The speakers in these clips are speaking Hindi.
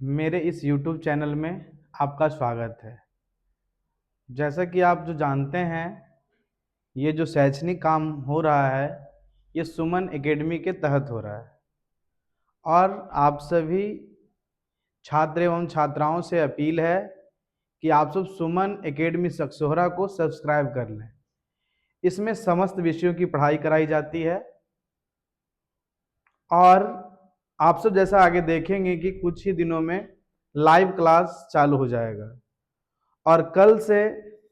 मेरे इस YouTube चैनल में आपका स्वागत है। जैसा कि आप जो जानते हैं, ये जो शैक्षणिक काम हो रहा है, ये सुमन एकेडमी के तहत हो रहा है और आप सभी छात्र एवं छात्राओं से अपील है कि आप सब सुमन एकेडमी सकसोहरा को सब्सक्राइब कर लें। इसमें समस्त विषयों की पढ़ाई कराई जाती है और आप सब जैसा आगे देखेंगे कि कुछ ही दिनों में लाइव क्लास चालू हो जाएगा और कल से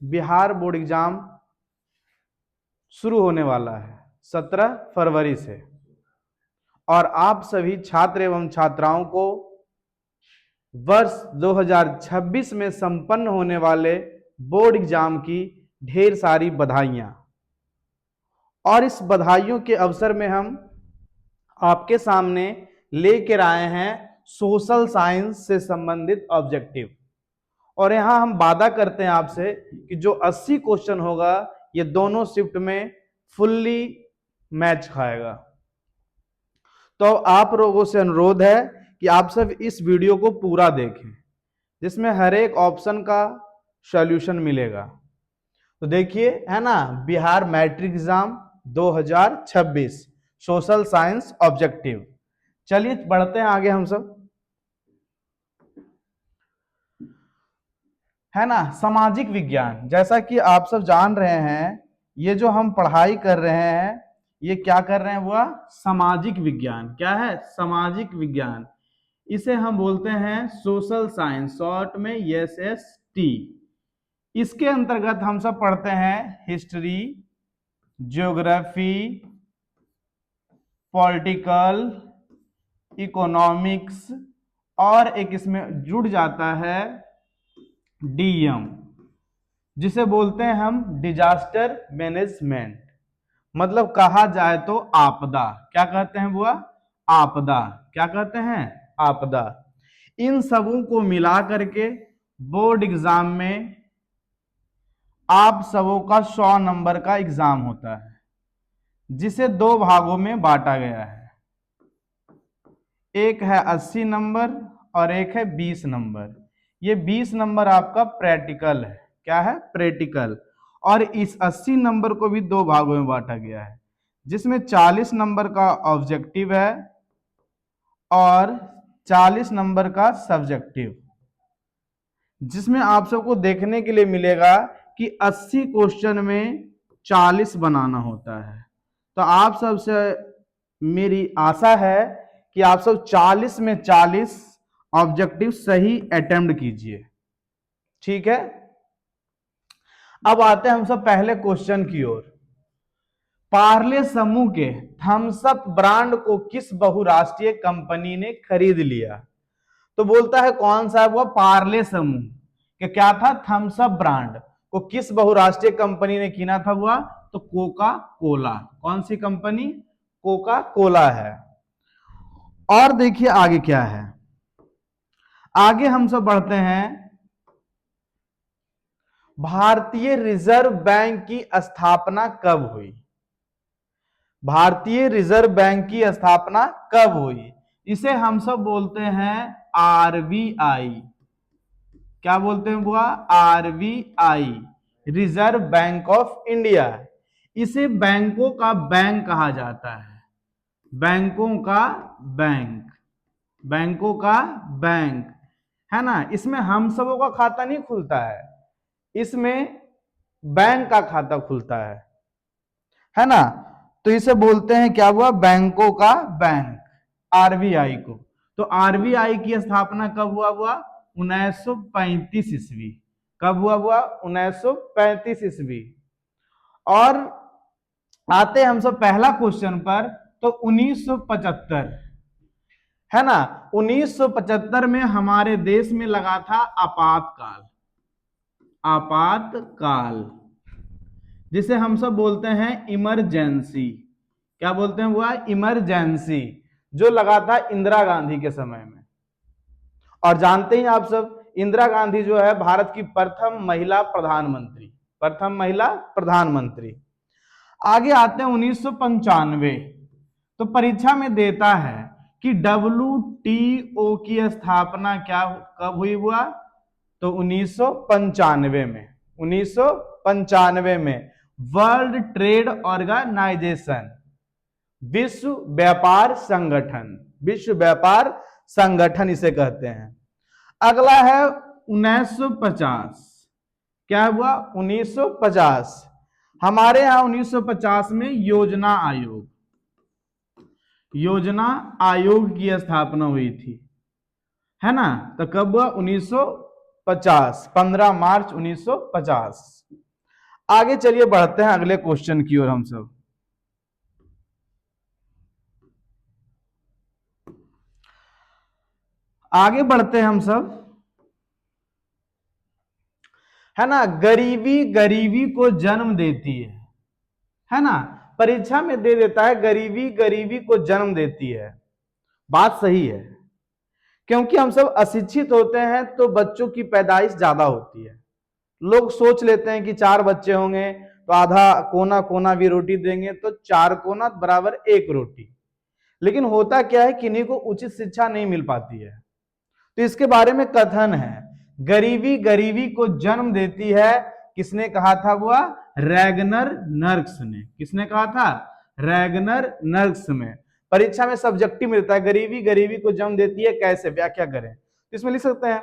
बिहार बोर्ड एग्जाम शुरू होने वाला है 17 फरवरी से। और आप सभी छात्र एवं छात्राओं को वर्ष 2026 में संपन्न होने वाले बोर्ड एग्जाम की ढेर सारी बधाइयां। और इस बधाइयों के अवसर में हम आपके सामने लेकर आए हैं सोशल साइंस से संबंधित ऑब्जेक्टिव। और यहां हम वादा करते हैं आपसे कि जो 80 क्वेश्चन होगा ये दोनों शिफ्ट में फुल्ली मैच खाएगा। तो आप लोगों से अनुरोध है कि आप सब इस वीडियो को पूरा देखें, जिसमें हर एक ऑप्शन का सॉल्यूशन मिलेगा। तो देखिए, है ना, Bihar matric exam 2026 social science objective. चलिए बढ़ते हैं आगे हम सब, है ना। सामाजिक विज्ञान, जैसा कि आप सब जान रहे हैं, ये जो हम पढ़ाई कर रहे हैं ये क्या कर रहे हैं, वह सामाजिक विज्ञान। क्या है? सामाजिक विज्ञान। इसे हम बोलते हैं सोशल साइंस, शॉर्ट में SST। इसके अंतर्गत हम सब पढ़ते हैं हिस्ट्री, ज्योग्राफी, पॉलिटिकल, इकोनॉमिक्स और एक इसमें जुड़ जाता है DM, जिसे बोलते हैं हम डिजास्टर मैनेजमेंट। मतलब कहा जाए तो आपदा। क्या कहते हैं वो? आपदा। क्या कहते हैं? आपदा। इन सबों को मिला करके बोर्ड एग्जाम में आप सबों का 100 नंबर का एग्जाम होता है, जिसे दो भागों में बांटा गया है। एक है 80 नंबर और एक है 20 नंबर। ये 20 नंबर आपका प्रैक्टिकल है। क्या है? प्रैक्टिकल। और इस 80 नंबर को भी दो भागों में बांटा गया है, जिसमें 40 नंबर का ऑब्जेक्टिव है और 40 नंबर का सब्जेक्टिव, जिसमें आप सबको देखने के लिए मिलेगा कि 80 क्वेश्चन में 40 बनाना होता है। तो आप सबसे मेरी आशा है कि आप सब 40 में 40 ऑब्जेक्टिव सही अटेम्प्ट कीजिए। ठीक है, अब आते हैं हम सब पहले क्वेश्चन की ओर। पार्ले समूह के थम्स अप ब्रांड को किस बहुराष्ट्रीय कंपनी ने खरीद लिया? तो बोलता है कौन सा है वो पार्ले समूह कि क्या था, थम्स अप ब्रांड को किस बहुराष्ट्रीय कंपनी ने किना था? हुआ तो कोका कोला। कौन सी कंपनी? कोका कोला है। और देखिए आगे क्या है। आगे हम सब बढ़ते हैं। भारतीय रिजर्व बैंक की स्थापना कब हुई? भारतीय रिजर्व बैंक की स्थापना कब हुई? इसे हम सब बोलते हैं RBI। क्या बोलते हैं बुआ? RBI, reserve bank of India. इसे बैंकों का बैंक कहा जाता है। बैंकों का बैंक, बैंकों का बैंक, है ना। इसमें हम सबों का खाता नहीं खुलता है, इसमें बैंक का खाता खुलता है ना। तो इसे बोलते हैं क्या हुआ? बैंकों का बैंक, RBI को। तो RBI की स्थापना कब हुआ? 1935 ईस्वी। कब हुआ? 1935 ईस्वी। और आते हम सब पहला क्वेश्चन पर, तो 1975, है ना। 1975 में हमारे देश में लगा था आपातकाल। आपातकाल, जिसे हम सब बोलते हैं इमरजेंसी। क्या बोलते हैं वो? इमरजेंसी, जो लगा था इंदिरा गांधी के समय में। और जानते ही आप सब, इंदिरा गांधी जो है भारत की प्रथम महिला प्रधानमंत्री, प्रथम महिला प्रधानमंत्री। आगे आते हैं 1995। तो परीक्षा में देता है कि WTO की स्थापना क्या कब हुई हुआ, तो 1995 में। 1995 में वर्ल्ड ट्रेड ऑर्गेनाइजेशन, विश्व व्यापार संगठन, विश्व व्यापार संगठन इसे कहते हैं। अगला है 1950, क्या हुआ 1950, हमारे यहां 1950 में योजना आयोग, योजना आयोग की स्थापना हुई थी, है ना। तो कब हुआ 1950, 15 मार्च 1950। आगे चलिए बढ़ते हैं अगले क्वेश्चन की ओर हम सब। आगे बढ़ते हैं हम सब, है ना। गरीबी गरीबी को जन्म देती है ना। परीक्षा में दे देता है गरीबी गरीबी को जन्म देती है। बात सही है, क्योंकि हम सब अशिक्षित होते हैं तो बच्चों की पैदाइश ज्यादा होती है। लोग सोच लेते हैं कि 4 बच्चे होंगे तो आधा कोना कोना भी रोटी देंगे, तो 4 कोना बराबर 1 रोटी। लेकिन होता क्या है, किन्हीं को उचित शिक्षा नहीं मिल पाती है। तो इसके बारे में कथन है, गरीबी गरीबी को जन्म देती है। किसने कहा था वह, रैगनर नर्क्स ने। किसने कहा था, रैगनर नर्क्स में। परीक्षा में सब्जेक्टिव मिलता है, गरीबी गरीबी को जन्म देती है, कैसे व्याख्या करें। तो इसमें लिख सकते हैं,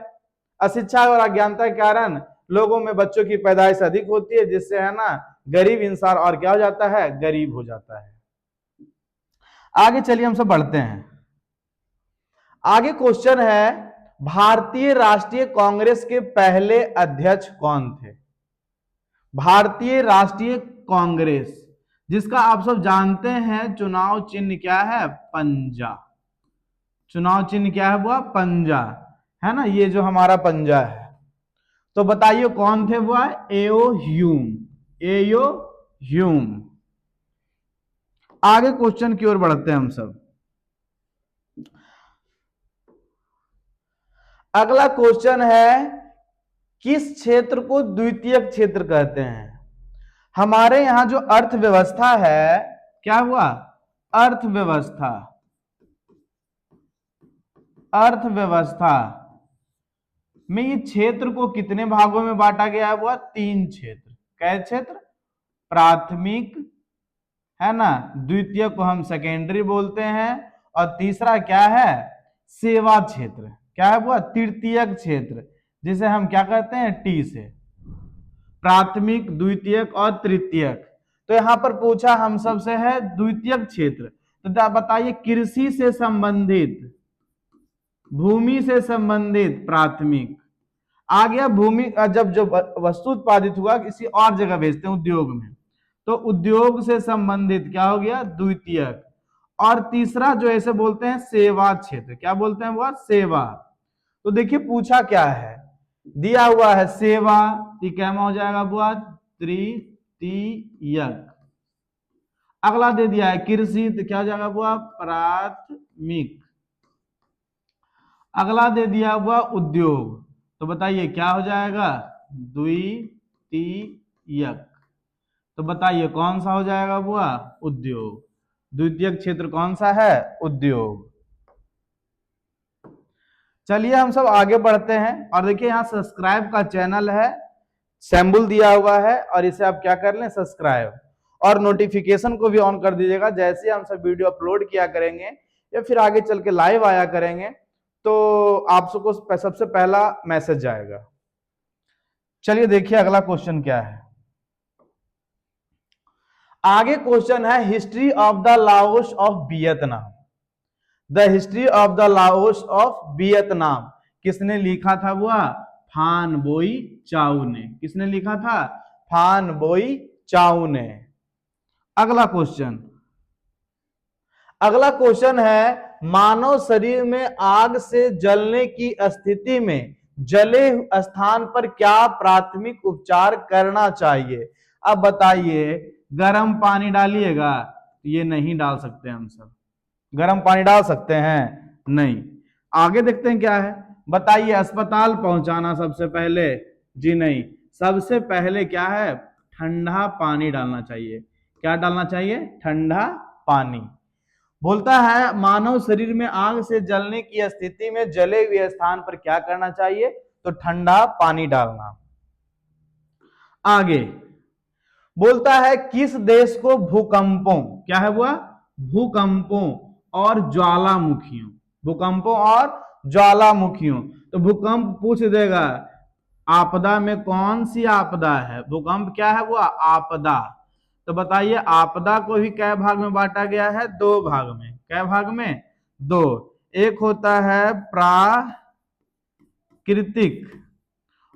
अशिक्षा और अज्ञानता के कारण लोगों में बच्चों की पैदाइश अधिक होती है, जिससे है ना गरीब इंसान और क्या हो जाता है, गरीब हो जाता है। आगे चलिए हम सब बढ़ते हैं। आगे क्वेश्चन है, भारतीय राष्ट्रीय कांग्रेस के पहले अध्यक्ष कौन थे। भारतीय राष्ट्रीय कांग्रेस, जिसका आप सब जानते हैं चुनाव चिन्ह क्या है, पंजा। चुनाव चिन्ह क्या है, वह पंजा, है ना। ये जो हमारा पंजा है, तो बताइए कौन थे वह, एओ ह्यूम। एओ ह्यूम। आगे क्वेश्चन की ओर बढ़ते हैं हम सब। अगला क्वेश्चन है, किस क्षेत्र को द्वितीय क्षेत्र कहते हैं। हमारे यहां जो अर्थव्यवस्था है, क्या हुआ, अर्थव्यवस्था, अर्थव्यवस्था में ये क्षेत्र को कितने भागों में बांटा गया है, वह 3 क्षेत्र। कै क्षेत्र, प्राथमिक, है ना, द्वितीय को हम सेकेंडरी बोलते हैं, और तीसरा क्या है, सेवा क्षेत्र। क्या है वह, तृतीयक क्षेत्र, जिसे हम क्या कहते हैं, टी से। प्राथमिक, द्वितीयक और तृतीयक। तो यहां पर पूछा हम सबसे है द्वितीयक क्षेत्र, तो बताइए कृषि से संबंधित, भूमि से संबंधित प्राथमिक। आ गया भूमि, जब जो वस्तु उत्पादित हुआ किसी और जगह भेजते हैं उद्योग में, तो उद्योग से संबंधित क्या हो गया, द्वितीयक। और तीसरा जो ऐसे बोलते हैं सेवा क्षेत्र, क्या बोलते हैं वह, सेवा। तो देखिए पूछा क्या है, दिया हुआ है सेवा, ये क्या हो जाएगा वह, तृतीयक। अगला दे दिया है कृषि, तो क्या हो जाएगा वह, प्राथमिक। अगला दे दिया हुआ उद्योग, तो बताइए क्या हो जाएगा, द्वितीयक। तो बताइए कौन सा हो जाएगा वह, उद्योग। द्वितीयक क्षेत्र कौन सा है, उद्योग। चलिए हम सब आगे बढ़ते हैं, और देखिए यहाँ सब्सक्राइब का चैनल है, सिंबल दिया हुआ है, और इसे आप क्या कर लें, सब्सक्राइब, और नोटिफिकेशन को भी ऑन कर दीजिएगा। जैसे हम सब वीडियो अपलोड किया करेंगे या फिर आगे चल के लाइव आया करेंगे, तो आप सबको सबसे पहला मैसेज जाएगा। चलिए देखिए अगला क्वेश्चन क्या है। आगे क्वेश्चन है, history of the Laos of Vietnam. The history of the Laos of Vietnam किसने लिखा था वह, फान बोई चाउ ने। किसने लिखा था, फान बोई चाउ ने। अगला क्वेश्चन, अगला क्वेश्चन है, मानव शरीर में आग से जलने की स्थिति में जले स्थान पर क्या प्राथमिक उपचार करना चाहिए। अब बताइए, गर्म पानी डालिएगा, ये नहीं डाल सकते हम सब। गर्म पानी डाल सकते हैं, नहीं। आगे देखते हैं क्या है, बताइए अस्पताल पहुंचाना सबसे पहले, जी नहीं। सबसे पहले क्या है, ठंडा पानी डालना चाहिए। क्या डालना चाहिए, ठंडा पानी। बोलता है मानव शरीर में आग से जलने की स्थिति में जले हुए स्थान पर क्या करना चाहिए, तो ठंडा पानी डालना। आगे बोलता है किस देश को भूकंपों, क्या है वह, भूकंपों और ज्वालामुखियों, भूकंपों और ज्वालामुखियों, तो भूकंप पूछ देगा आपदा में कौन सी आपदा है, भूकंप क्या है वो, आपदा। तो बताइए आपदा को भी कै भाग में बांटा गया है, दो भाग में, कै भाग में, दो। एक होता है प्राकृतिक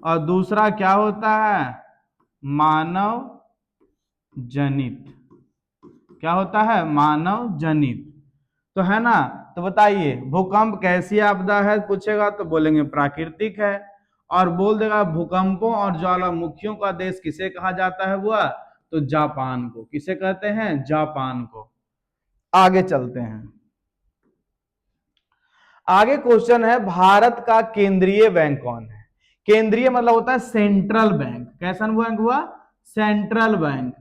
और दूसरा क्या होता है, मानव जनित, क्या होता है, मानव जनित। तो है ना, तो बताइए भूकंप कैसी आपदा है पूछेगा तो बोलेंगे प्राकृतिक है, और बोल देगा भूकंपों और ज्वालामुखियों का देश किसे कहा जाता है वह, तो जापान को, किसे कहते हैं, जापान को। आगे चलते हैं, आगे क्वेश्चन है भारत का केंद्रीय बैंक कौन है। केंद्रीय मतलब होता है सेंट्रल बैंक, कैसा बैंक हुआ, सेंट्रल बैंक,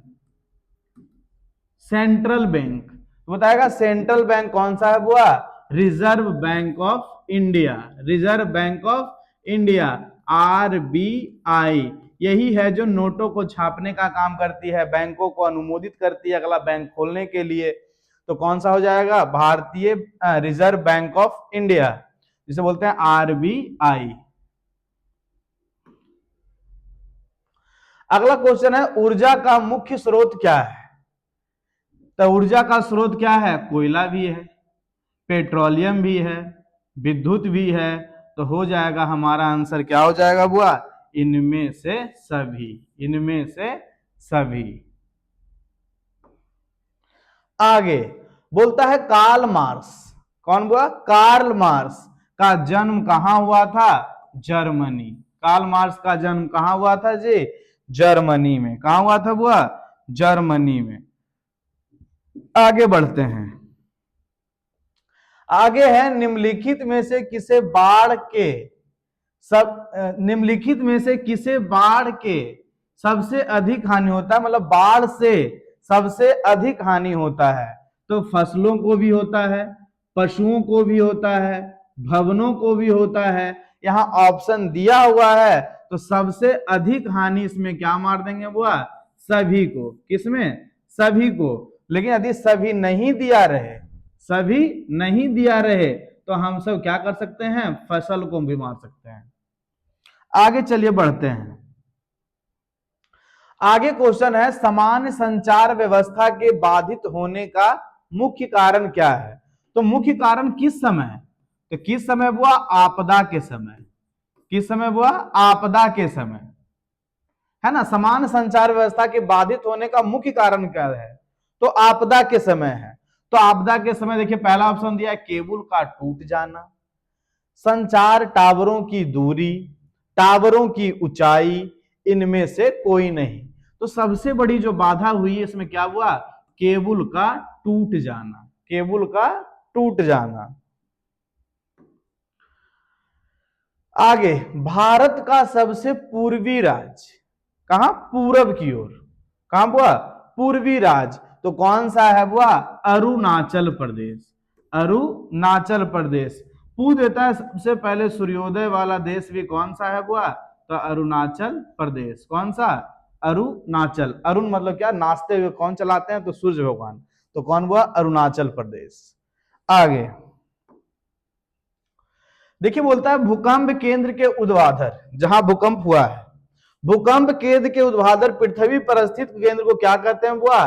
सेंट्रल बैंक। बताएगा सेंट्रल बैंक कौन सा है बुआ, reserve bank of India, reserve bank of India, RBI। यही है जो नोटों को छापने का काम करती है, बैंकों को अनुमोदित करती है अगला बैंक खोलने के लिए। तो कौन सा हो जाएगा, भारतीय रिजर्व बैंक ऑफ इंडिया, जिसे बोलते हैं RBI। अगला क्वेश्चन है ऊर्जा का मुख्य स्रोत क्या है। तो ऊर्जा का स्रोत क्या है, कोयला भी है, पेट्रोलियम भी है, विद्युत भी है। तो हो जाएगा हमारा आंसर क्या हो जाएगा बुआ, इनमें से सभी, इनमें से सभी। आगे बोलता है कार्ल मार्क्स, कौन बुआ, कार्ल मार्क्स का जन्म कहां हुआ था, जर्मनी। कार्ल मार्क्स का जन्म कहां हुआ था जी, जर्मनी में। कहां हुआ था बुआ, जर्मनी में। आगे बढ़ते हैं, आगे है निम्नलिखित में से किसे बाढ़ के सब, निम्नलिखित में से किसे बाढ़ के सबसे अधिक हानि होता है, मतलब बाढ़ से सबसे अधिक हानि होता है। तो फसलों को भी होता है, पशुओं को भी होता है, भवनों को भी होता है। यहाँ ऑप्शन दिया हुआ है तो सबसे अधिक हानि इसमें क्या मार देंगे बुआ, सभी को। किसमें, सभी को। लेकिन यदि सभी नहीं दिया रहे, सभी नहीं दिया रहे तो हम सब क्या कर सकते हैं, फसल को भी मार सकते हैं। आगे चलिए बढ़ते हैं, आगे क्वेश्चन है सामान्य संचार व्यवस्था के बाधित होने का मुख्य कारण क्या है। तो मुख्य कारण किस समय है, तो किस समय हुआ, आपदा के समय। किस समय हुआ, आपदा के समय, है ना। सामान्य संचार व्यवस्था के बाधित होने का मुख्य कारण क्या है, तो आपदा के समय है। तो आपदा के समय देखिए पहला ऑप्शन दिया है केबल का टूट जाना, संचार टावरों की दूरी, टावरों की ऊंचाई, इनमें से कोई नहीं। तो सबसे बड़ी जो बाधा हुई इसमें क्या हुआ, केबल का टूट जाना, केबल का टूट जाना। आगे भारत का सबसे पूर्वी राज्य, कहां, पूरब की ओर, कहां बुआ, पूर्वी राज्य। तो कौन सा है बुआ, अरुणाचल प्रदेश, अरुणाचल प्रदेश। पूछ देता है सबसे पहले सूर्योदय वाला देश भी कौन सा है बुआ, तो अरुणाचल प्रदेश। कौन सा, अरुणाचल। अरुण मतलब क्या, नाचते हुए कौन चलाते हैं, तो सूर्य भगवान। तो कौन हुआ, अरुणाचल प्रदेश। आगे देखिए बोलता है भूकंप केंद्र के ऊर्ध्वाधर, जहां भूकंप हुआ है, भूकंप केंद्र के ऊर्ध्वाधर पृथ्वी पर स्थित केंद्र को क्या कहते हैं बुआ,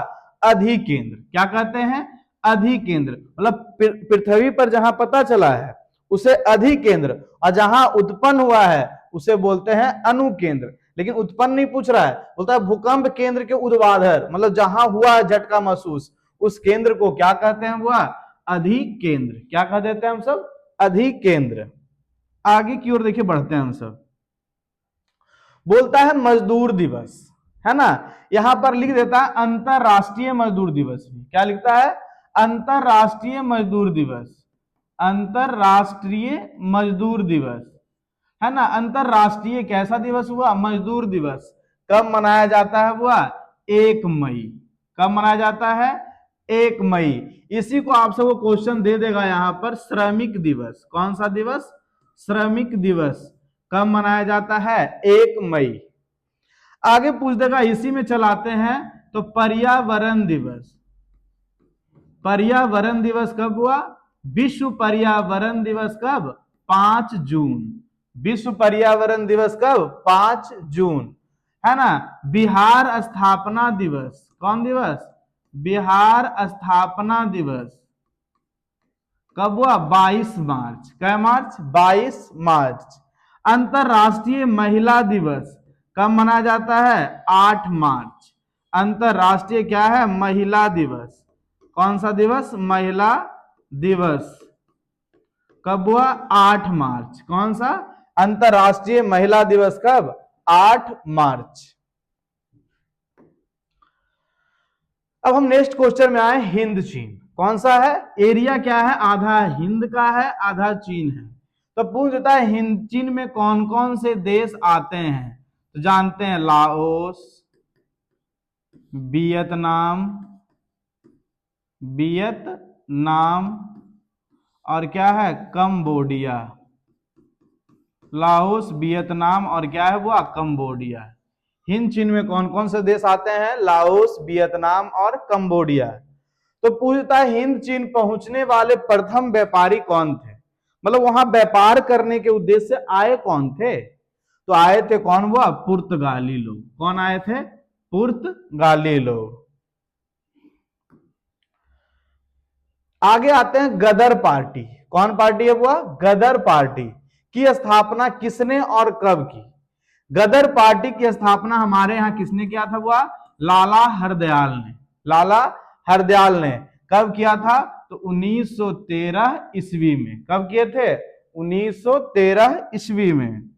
अधिकेंद्र। क्या कहते हैं, अधिकेंद्र। मतलब पृथ्वी पर जहां पता चला है उसे अधिकेंद्र, और जहां उत्पन्न हुआ है उसे बोलते हैं अनुकेंद्र। लेकिन उत्पन्न नहीं पूछ रहा है, बोलता है भूकंप केंद्र के ऊर्ध्वाधर, मतलब जहां हुआ है झटका महसूस, उस केंद्र को क्या कहते हैं बुआ, अधिकेंद्र। क्या कह देते हैं हम सब, अधिकेंद्र। आगे की ओर देखिए बढ़ते हैं हम सब, बोलता है मजदूर दिवस, है ना। यहां पर लिख देता है अंतरराष्ट्रीय मजदूर दिवस। क्या लिखता है, अंतरराष्ट्रीय मजदूर दिवस, अंतरराष्ट्रीय मजदूर दिवस, है ना। अंतरराष्ट्रीय कैसा दिवस हुआ, मजदूर दिवस। कब मनाया जाता है हुआ, 1 मई। कब मनाया जाता है, 1 मई। इसी को आप सबको क्वेश्चन दे देगा यहां पर, श्रमिक दिवस। कौन सा दिवस? श्रमिक दिवस कब मनाया जाता है? 1 मई। आगे पूछ देगा, इसी में चलाते हैं तो पर्यावरण दिवस। पर्यावरण दिवस कब हुआ? विश्व पर्यावरण दिवस कब? 5 जून। विश्व पर्यावरण दिवस कब? 5 जून, है ना। बिहार स्थापना दिवस कौन दिवस? बिहार स्थापना दिवस कब हुआ? 22 मार्च। क्या मार्च? 22 मार्च। अंतरराष्ट्रीय महिला दिवस कब मनाया जाता है? 8 मार्च। अंतरराष्ट्रीय क्या है? महिला दिवस। कौन सा दिवस? महिला दिवस कब हुआ? 8 मार्च। कौन सा? अंतरराष्ट्रीय महिला दिवस कब? 8 मार्च। अब हम नेक्स्ट क्वेश्चन में आए, हिंद चीन। कौन सा है? एरिया क्या है? आधा हिंद का है, आधा चीन है। तो पूछ देता है हिंद चीन में कौन कौन से देश आते हैं? तो जानते हैं, लाओस, वियतनाम, वियतनाम और क्या है? कंबोडिया। लाओस, वियतनाम और क्या है वो? कंबोडिया। हिंद चीन में कौन कौन से देश आते हैं? लाओस, वियतनाम और कंबोडिया। तो पूछता है हिंद चीन पहुंचने वाले प्रथम व्यापारी कौन थे? मतलब वहां व्यापार करने के उद्देश्य से आए कौन थे? तो आए थे कौन? वो पुर्तगाली लोग। कौन आए थे? पुर्तगाली लोग। आगे आते हैं गदर पार्टी। कौन पार्टी है वो? गदर पार्टी की स्थापना किसने और कब की? गदर पार्टी की स्थापना हमारे यहां किसने किया था? वो लाला हरदयाल ने। लाला हरदयाल ने कब किया था? तो 1913 ईस्वी में। कब किए थे? 1913 ईस्वी में।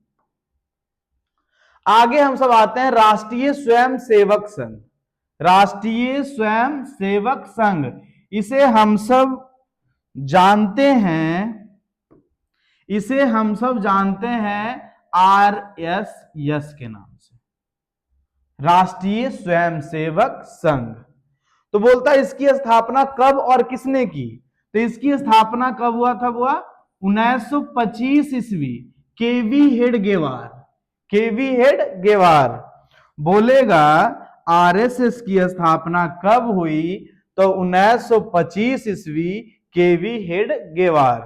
आगे हम सब आते हैं राष्ट्रीय स्वयं सेवक संघ। राष्ट्रीय स्वयं सेवक संघ, इसे हम सब जानते हैं, इसे हम सब जानते हैं RSS के नाम से, राष्ट्रीय स्वयंसेवक संघ। तो बोलता है इसकी स्थापना कब और किसने की? तो इसकी स्थापना कब हुआ था? हुआ 1925 ईस्वी। केवी हेडगेवार। केवी हेडगेवार बोलेगा आरएसएस की स्थापना कब हुई? तो 1925 ईस्वी, केवी हेडगेवार।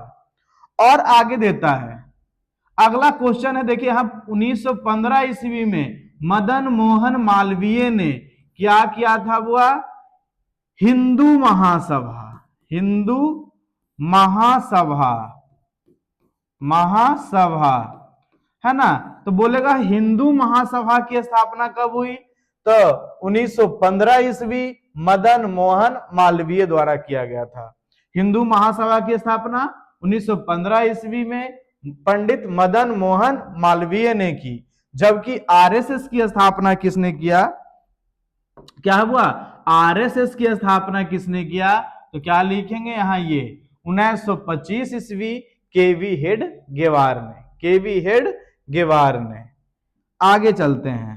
और आगे देता है, अगला क्वेश्चन है, देखिए यहां 1915 ईस्वी में मदन मोहन मालवीय ने क्या किया था? वो हिंदू महासभा। हिंदू महासभा, महासभा, है ना। तो बोलेगा हिंदू महासभा की स्थापना कब हुई? तो 1915 ईस्वी, मदन मोहन मालवीय द्वारा किया गया था। हिंदू महासभा की स्थापना 1915 ईस्वी में पंडित मदन मोहन मालवीय ने की। जबकि आरएसएस की स्थापना किसने किया? क्या हुआ? आरएसएस की स्थापना किसने किया? तो क्या लिखेंगे यहां, ये 1925 ईस्वी, केवी हेडगेवार ने। केवी हेडगेवार ने। आगे चलते हैं,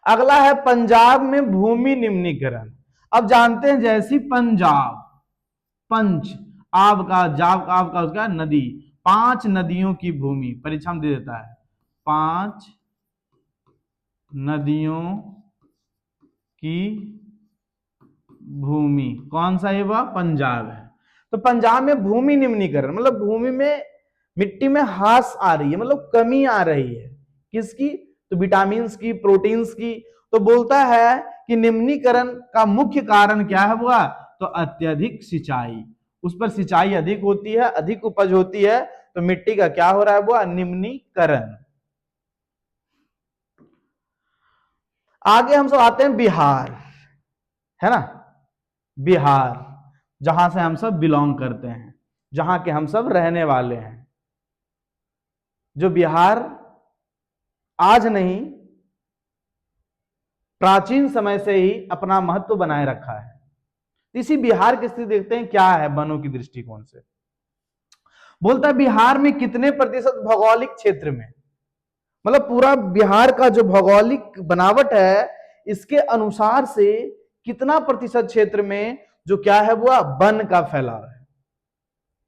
अगला है पंजाब में भूमि निम्नीकरण। अब जानते हैं जैसी पंजाब, पंच, आब का, जाब का, आब का, उसका नदी, 5 नदियों की भूमि परीक्षा में दे देता है। 5 नदियों की भूमि, कौन सा है वह? पंजाब है। तो पंजाब में भूमि निम्नीकरण मतलब भूमि में मिट्टी में ह्रास आ रही है, मतलब कमी आ रही है। किसकी? तो विटामिन की, प्रोटीन्स की। तो बोलता है कि निम्नीकरण का मुख्य कारण क्या है हुआ? तो अत्यधिक सिंचाई। उस पर सिंचाई अधिक होती है, अधिक उपज होती है, तो मिट्टी का क्या हो रहा है? वो निम्नीकरण। आगे हम सब आते हैं बिहार, है ना। बिहार, जहां से हम सब बिलोंग करते हैं, जहां के हम सब रहने वाले हैं। जो बिहार आज नहीं, प्राचीन समय से ही अपना महत्व बनाए रखा है। इसी बिहार की स्थिति देखते हैं क्या है वनों की दृष्टिकोण से। बोलता है बिहार में कितने प्रतिशत भौगोलिक क्षेत्र में, मतलब पूरा बिहार का जो भौगोलिक बनावट है, इसके अनुसार से कितना प्रतिशत क्षेत्र में जो क्या है वो वन का फैलाव है,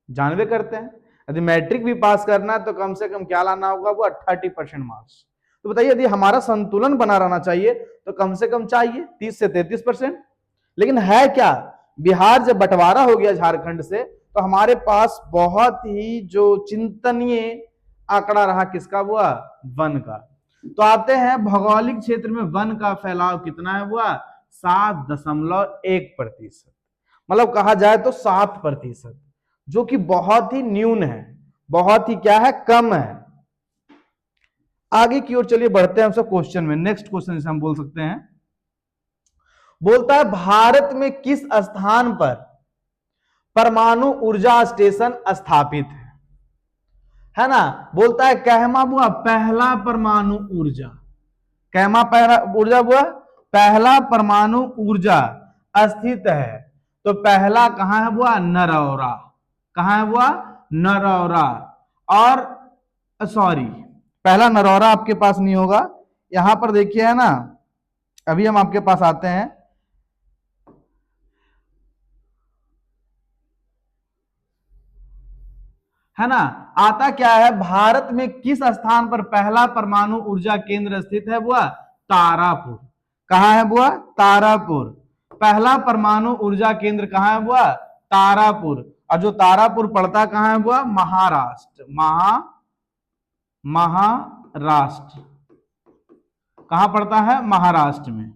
जानवे करते हैं। यदि मैट्रिक भी पास करना है तो कम से कम क्या लाना होगा वो 30% मार्क्स। तो बताइए यदि हमारा संतुलन बना रहना चाहिए तो कम से कम चाहिए 30 से 33%। लेकिन है क्या, बिहार जब बंटवारा हो गया झारखंड से तो हमारे पास बहुत ही जो चिंतनीय आंकड़ा रहा किसका हुआ, वन का। तो आते हैं भौगोलिक क्षेत्र में वन का फैलाव कितना है हुआ 7.1%, मतलब कहा जाए तो 7%, जो कि बहुत ही न्यून है, बहुत ही क्या है कम है। आगे की ओर चलिए बढ़ते हैं हम सब क्वेश्चन में। नेक्स्ट क्वेश्चन जिसे हम बोल सकते हैं, बोलता है भारत में किस स्थान पर परमाणु ऊर्जा स्टेशन स्थापित है ना। बोलता है कहमा बुआ पहला परमाणु ऊर्जा, कहमा पहला ऊर्जा बुआ पहला परमाणु ऊर्जा स्थित है। तो पहला कहां है बुआ, नरौरा। कहां है बुआ, नरौरा। और सॉरी, पहला नरौरा आपके पास नहीं होगा, यहां पर देखिए है ना, अभी हम आपके पास आते हैं, है ना। आता क्या है, भारत में किस स्थान पर पहला परमाणु ऊर्जा केंद्र स्थित है बुआ, तारापुर। कहां है बुआ, तारापुर। पहला परमाणु ऊर्जा केंद्र कहां है बुआ, तारापुर। और जो तारापुर पड़ता कहां है बुआ, महाराष्ट्र। महाराष्ट्र कहां पड़ता है, महाराष्ट्र में।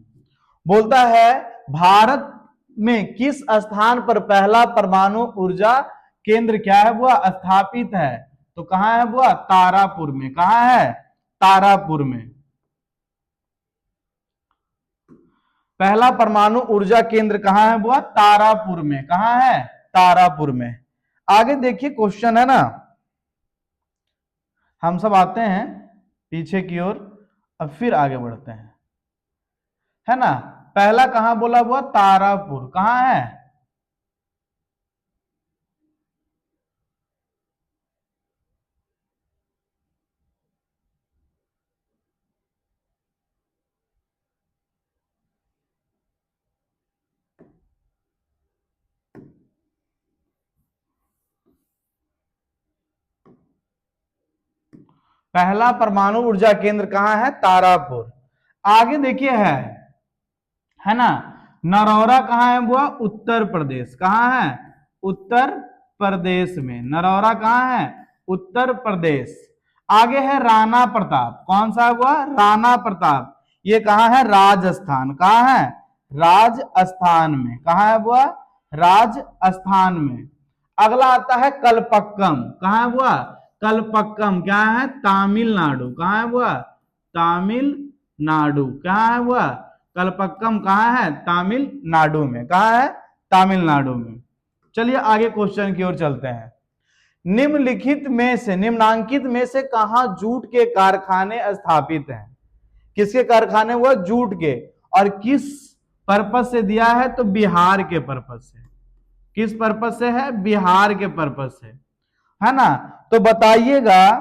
बोलता है भारत में किस स्थान पर पहला परमाणु ऊर्जा केंद्र क्या है बुआ, स्थापित है। तो कहां है बुआ, तारापुर में। कहां है, तारापुर में। पहला परमाणु ऊर्जा केंद्र कहां है बुआ, तारापुर में। कहां है, तारापुर में। आगे देखिए क्वेश्चन है ना, हम सब आते हैं पीछे की ओर, अब फिर आगे बढ़ते हैं, है ना। पहला कहां बोला बुआ, तारापुर। कहां है, पहला परमाणु ऊर्जा केंद्र कहां है, तारापुर। आगे देखिए है ना, नरौरा कहां है बुआ, उत्तर प्रदेश। कहां है, उत्तर प्रदेश में। नरौरा कहां है, उत्तर प्रदेश। आगे है राणा प्रताप। कौन सा हुआ, राणा प्रताप। ये कहां है, राजस्थान। कहां है, राजस्थान में। कहां है बुआ, राजस्थान में। अगला आता है कलपक्कम। कहां है बुआ, कलपक्कम क्या है, तमिलनाडु। कहां है बुआ, तमिलनाडु। कहां है बुआ, कलपक्कम कहां है, तमिलनाडु में। कहां है, तमिलनाडु में। चलिए आगे क्वेश्चन की ओर चलते हैं। निम्नलिखित में से, निम्नांकित में से कहां जूट के कारखाने स्थापित हैं। किसके कारखाने हुआ, जूट के। और किस पर्पस से दिया है, तो बिहार के पर्पस से। किस पर्पस से है, बिहार के पर्पस से, है ना। तो बताइएगा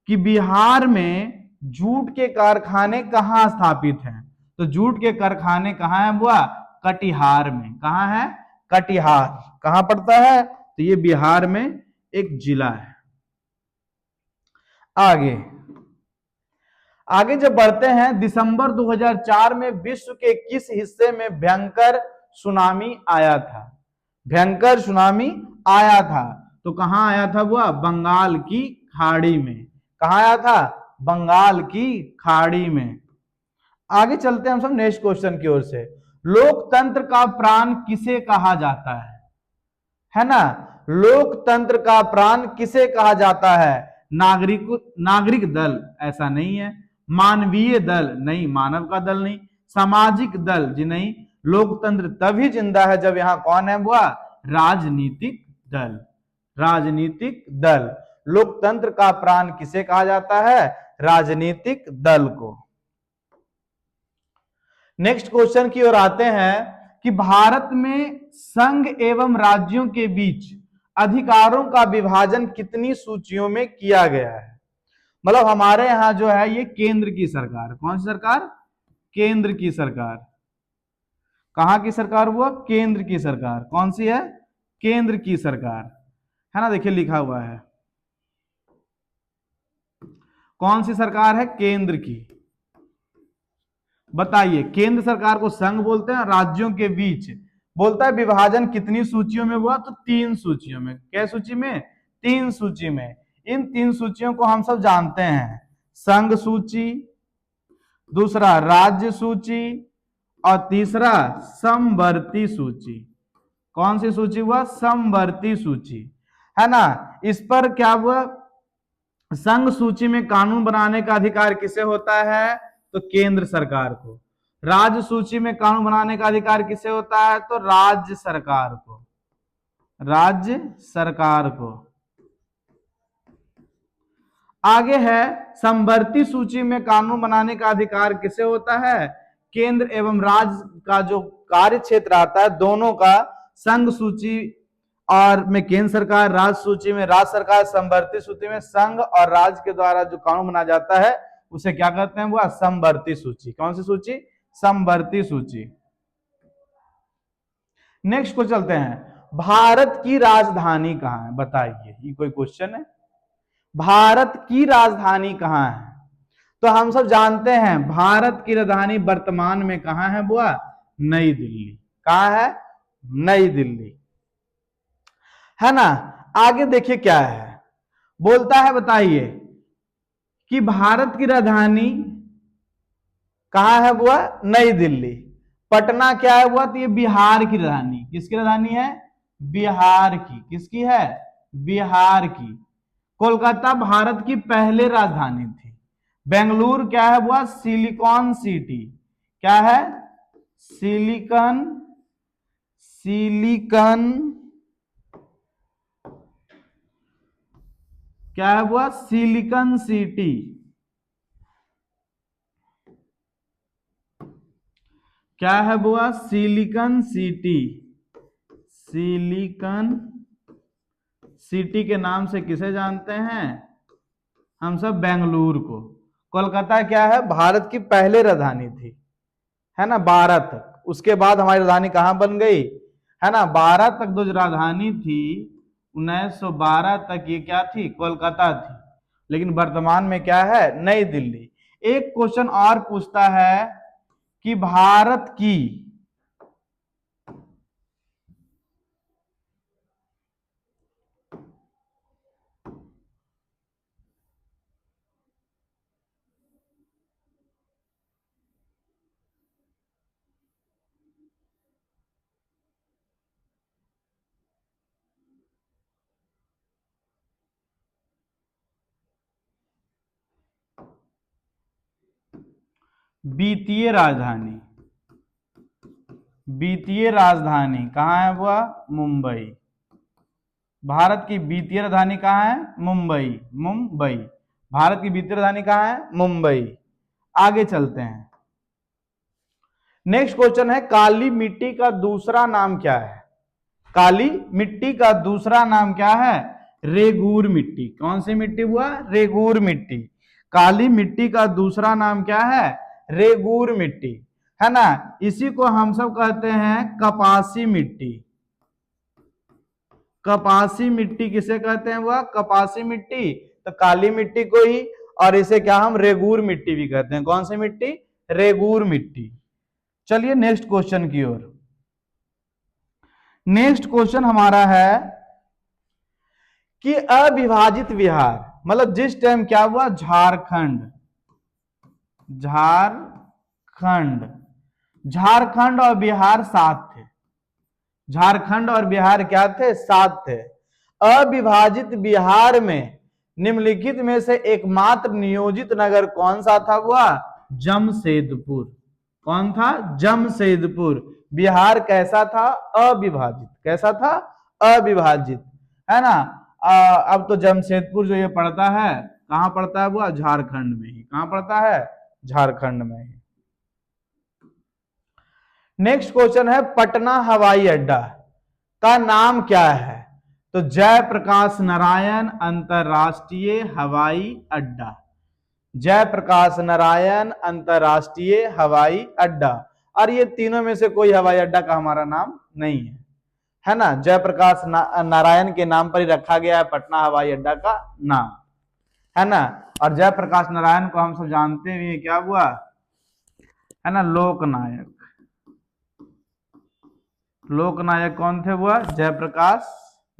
कि बिहार में जूट के कारखाने कहां स्थापित हैं। तो जूट के कारखाने कहां है बुआ, कटिहार में। कहां है, कटिहार। कहां पड़ता है, तो ये बिहार में एक जिला है। आगे आगे जब बढ़ते हैं, दिसंबर 2004 में विश्व के किस हिस्से में भयंकर सुनामी आया था। भयंकर सुनामी आया था, तो कहां आया था वो, बंगाल की खाड़ी में। कहां आया था, बंगाल की खाड़ी में। आगे चलते हैं हम सब नेक्स्ट क्वेश्चन की ओर से। लोकतंत्र का प्राण किसे कहा जाता है ना। लोकतंत्र का प्राण किसे कहा जाता है, नागरिक दल ऐसा नहीं है, मानवीय दल नहीं, मानव का दल नहीं, सामाजिक दल जी नहीं। लोकतंत्र तभी जिंदा है जब यहां कौन है बुआ, राजनीतिक दल। राजनीतिक दल। लोकतंत्र का प्राण किसे कहा जाता है, राजनीतिक दल को। नेक्स्ट क्वेश्चन की ओर आते हैं कि भारत में संघ एवं राज्यों के बीच अधिकारों का विभाजन कितनी सूचियों में किया गया है। मतलब हमारे यहां जो है ये केंद्र की सरकार, कौन सी सरकार, केंद्र की सरकार। कहां की सरकार हुआ? केंद्र की सरकार। कौन सी है? केंद्र की सरकार, है ना। देखिए लिखा हुआ है, कौन सी सरकार है? केंद्र की। बताइए, केंद्र सरकार को संघ बोलते हैं, राज्यों के बीच बोलता है विभाजन कितनी सूचियों में हुआ? तो 3 सूचियों में। क्या सूची में? 3 सूची में। इन 3 सूचियों को हम सब जानते हैं, संघ सूची, दूसरा राज्य सूची, और तीसरा समवर्ती सूची। कौन सी सूची हुआ? समवर्ती सूची, है ना। इस पर क्या हुआ? संघ सूची में कानून बनाने का अधिकार किसे होता है? तो केंद्र सरकार को। राज्य सूची में कानून बनाने का अधिकार किसे होता है? तो राज्य सरकार को। राज्य सरकार को। आगे है, समवर्ती सूची में कानून बनाने का अधिकार किसे होता है? केंद्र एवं राज्य का जो कार्य क्षेत्र आता है दोनों का, संघ सूची और में केंद्र सरकार, राज्य सूची में राज्य सरकार, समवर्ती सूची में संघ और राज्य के द्वारा जो कानून बनाया जाता है उसे क्या कहते हैं? वो समवर्ती सूची। कौन सी सूची? समवर्ती सूची। नेक्स्ट को चलते हैं, भारत की राजधानी कहां है? बताइए, ये कोई क्वेश्चन है? भारत की राजधानी कहां है? तो हम सब जानते हैं भारत की राजधानी वर्तमान में कहां है? बुआ, नई दिल्ली। कहां है? नई दिल्ली, है ना। आगे देखिए क्या है, बोलता है बताइए कि भारत की राजधानी कहां है? बुआ, नई दिल्ली। पटना क्या है? बुआ, तो ये बिहार की राजधानी। किसकी राजधानी है? बिहार की। किसकी है? बिहार की। कोलकाता भारत की पहले राजधानी थी। बेंगलुरु क्या है? बुआ, सिलिकॉन सिटी। क्या है? सिलिकॉन, सिलिकॉन क्या है? बुआ, सिलिकॉन सिटी। क्या है बुआ? Silicon city. सिलिकॉन सिटी के नाम से किसे जानते हैं हम सब? बेंगलुरु को। कोलकाता क्या है? भारत की पहले राजधानी थी, है ना, 12 तक। उसके बाद हमारी राजधानी कहां बन गई? है ना, 12 तक जो राजधानी थी 1912 तक ये क्या थी? कोलकाता थी। लेकिन वर्तमान में क्या है? नई दिल्ली। एक क्वेश्चन और पूछता है कि भारत की वित्तीय राजधानी, वित्तीय राजधानी कहां है बुआ? मुंबई। भारत की वित्तीय राजधानी कहां है? मुंबई। मुंबई। भारत की वित्तीय राजधानी कहां है? मुंबई। आगे चलते हैं, नेक्स्ट क्वेश्चन है, काली मिट्टी का दूसरा नाम क्या है? काली मिट्टी का दूसरा नाम क्या है? रेगूर मिट्टी। कौन सी मिट्टी हुआ? रेगूर मिट्टी। काली मिट्टी का दूसरा नाम क्या है? रेगूर मिट्टी, है ना। इसी को हम सब कहते हैं कपासी मिट्टी। कपासी मिट्टी किसे कहते हैं? वह कपासी मिट्टी, तो काली मिट्टी को ही। और इसे क्या हम रेगूर मिट्टी भी कहते हैं। कौन सी मिट्टी? रेगूर मिट्टी। चलिए नेक्स्ट क्वेश्चन की ओर। नेक्स्ट क्वेश्चन हमारा है कि अविभाजित बिहार, मतलब जिस टाइम क्या हुआ? झारखंड, झारखंड, झारखंड और बिहार साथ थे। झारखंड और बिहार क्या थे? साथ थे। अविभाजित बिहार में निम्नलिखित में से एकमात्र नियोजित नगर कौन सा था? वह जमशेदपुर। कौन था? जमशेदपुर। बिहार कैसा था? अविभाजित। कैसा था? अविभाजित, है ना। अब तो जमशेदपुर जो ये पड़ता है, कहां पड़ता है? वो झारखंड में ही। कहां पड़ता है? झारखंड में ही। नेक्स्ट क्वेश्चन है, पटना हवाई अड्डा का नाम क्या है? तो जयप्रकाश नारायण अंतरराष्ट्रीय हवाई अड्डा। जयप्रकाश नारायण अंतरराष्ट्रीय हवाई अड्डा। और ये तीनों में से कोई हवाई अड्डा का हमारा नाम नहीं है ना। जयप्रकाश नारायण के नाम पर ही रखा गया है पटना हवाई अड्डा का नाम, है ना। और जयप्रकाश नारायण को हम सब जानते भी हैं, क्या हुआ है ना, लोकनायक। लोकनायक कौन थे? हुआ जयप्रकाश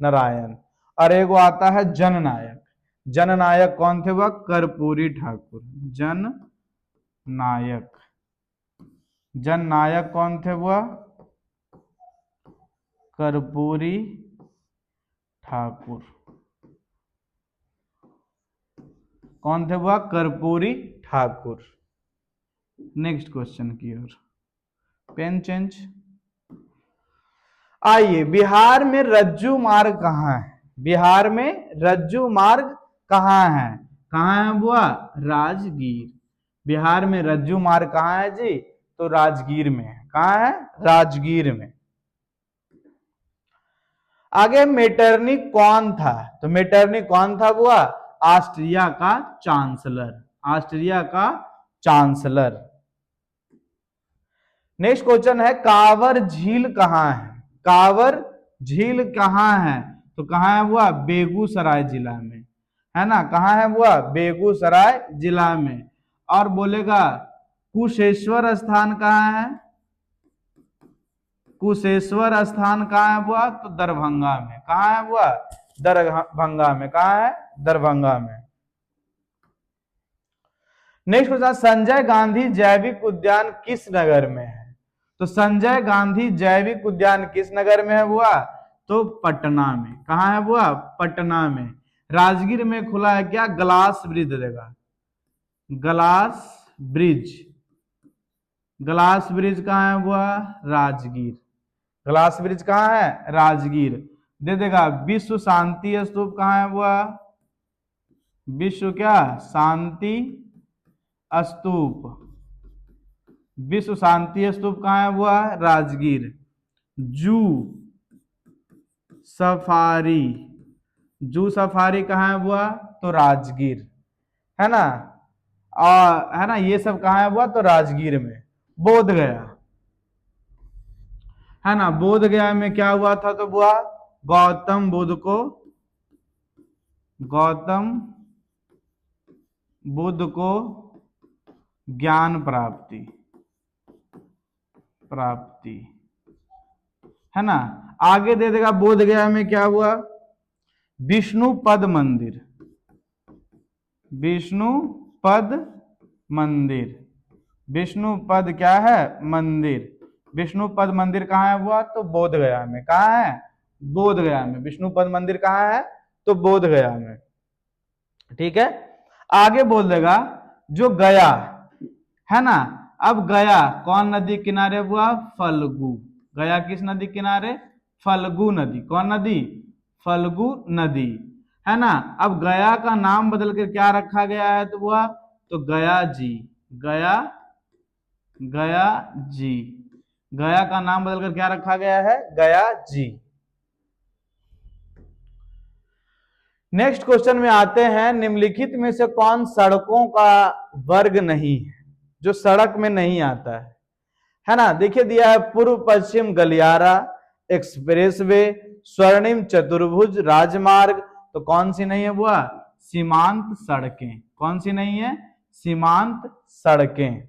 नारायण। और एक वो आता है जननायक। जननायक कौन थे? हुआ कर्पूरी ठाकुर। जननायक, जननायक कौन थे? हुआ कर्पूरी ठाकुर। कौन थे? हुआ कर्पूरी ठाकुर। नेक्स्ट क्वेश्चन की ओर, पेन चेंज। आइए, बिहार में रज्जू मार्ग कहाँ है? बिहार में रज्जू मार्ग कहाँ है? कहाँ है बुआ? राजगीर। बिहार में रज्जू मार्ग कहाँ है जी? तो राजगीर में है। कहाँ है? राजगीर में। आगे, मेटरनिक कौन था? तो मेटरनिक कौन था बुआ? ऑस्ट्रिया का चांसलर। ऑस्ट्रिया का चांसलर। नेक्स्ट क्वेश्चन है, कांवर झील कहाँ है? कांवर झील कहाँ है? तो कहाँ है बुआ? बेगूसराय जिला में, है ना। कहाँ है बुआ? बेगूसराय जिला में। और बोलेगा कुशेश्वर स्थान कहाँ है? कुशेश्वर स्थान कहाँ है बुआ? तो दरभंगा में। कहाँ है बुआ? दरभंगा में। कहाँ है? दरभंगा में। नेक्स्ट क्वेश्चन, संजय गांधी जैविक उद्यान किस नगर में है? तो संजय गांधी जैविक उद्यान किस नगर में है बुआ? तो पटना में। कहाँ है बुआ? पटना में। राजगीर में खुला है क्या? ग्लास ब्रिज देगा, ग्लास ब्रिज। ग्लास ब्रिज कहाँ है बुआ? राजगीर। ग्लास ब्रिज कहाँ है? राजगीर। दे देगा विश्व शांति स्तूप कहाँ है बुआ? विश्व क्या? शांति स्तूप। विश्व शांति स्तूप कहाँ है बुआ? Rajgir. Zoo safari, zoo safari कहाँ है बुआ? तो राजगीर, है ना। और है ना, ये सब कहाँ है बुआ? तो राजगीर में। बोध गया, है ना। बोध गया में क्या हुआ था? तो बुआ गौतम बुद्ध को, गौतम बुद्ध को ज्ञान प्राप्ति, प्राप्ति, है ना। आगे दे देगा बोध गया में क्या हुआ? विष्णु पद मंदिर, विष्णु पद मंदिर। विष्णु पद क्या है? मंदिर। विष्णु पद मंदिर कहाँ है हुआ? तो बोध गया में। कहाँ है? बोध गया में। विष्णु पद मंदिर कहाँ है? तो बोध गया में। ठीक है। आगे बोल देगा जो गया, है ना। अब गया कौन नदी किनारे हुआ? फल्गु। गया किस नदी किनारे? फल्गु नदी। कौन नदी? फल्गु नदी, है ना। अब गया का नाम बदल के क्या रखा गया है? तो हुआ तो गया जी, गया, गया जी। गया का नाम बदलकर क्या रखा गया है? गया जी। नेक्स्ट क्वेश्चन में आते हैं, निम्नलिखित में से कौन सड़कों का वर्ग नहीं है? जो सड़क में नहीं आता है ना। देखिए दिया है पूर्व पश्चिम गलियारा, एक्सप्रेसवे, स्वर्णिम चतुर्भुज राजमार्ग। तो कौन सी नहीं है बुआ? सीमांत सड़कें। कौन सी नहीं है? सीमांत सड़कें।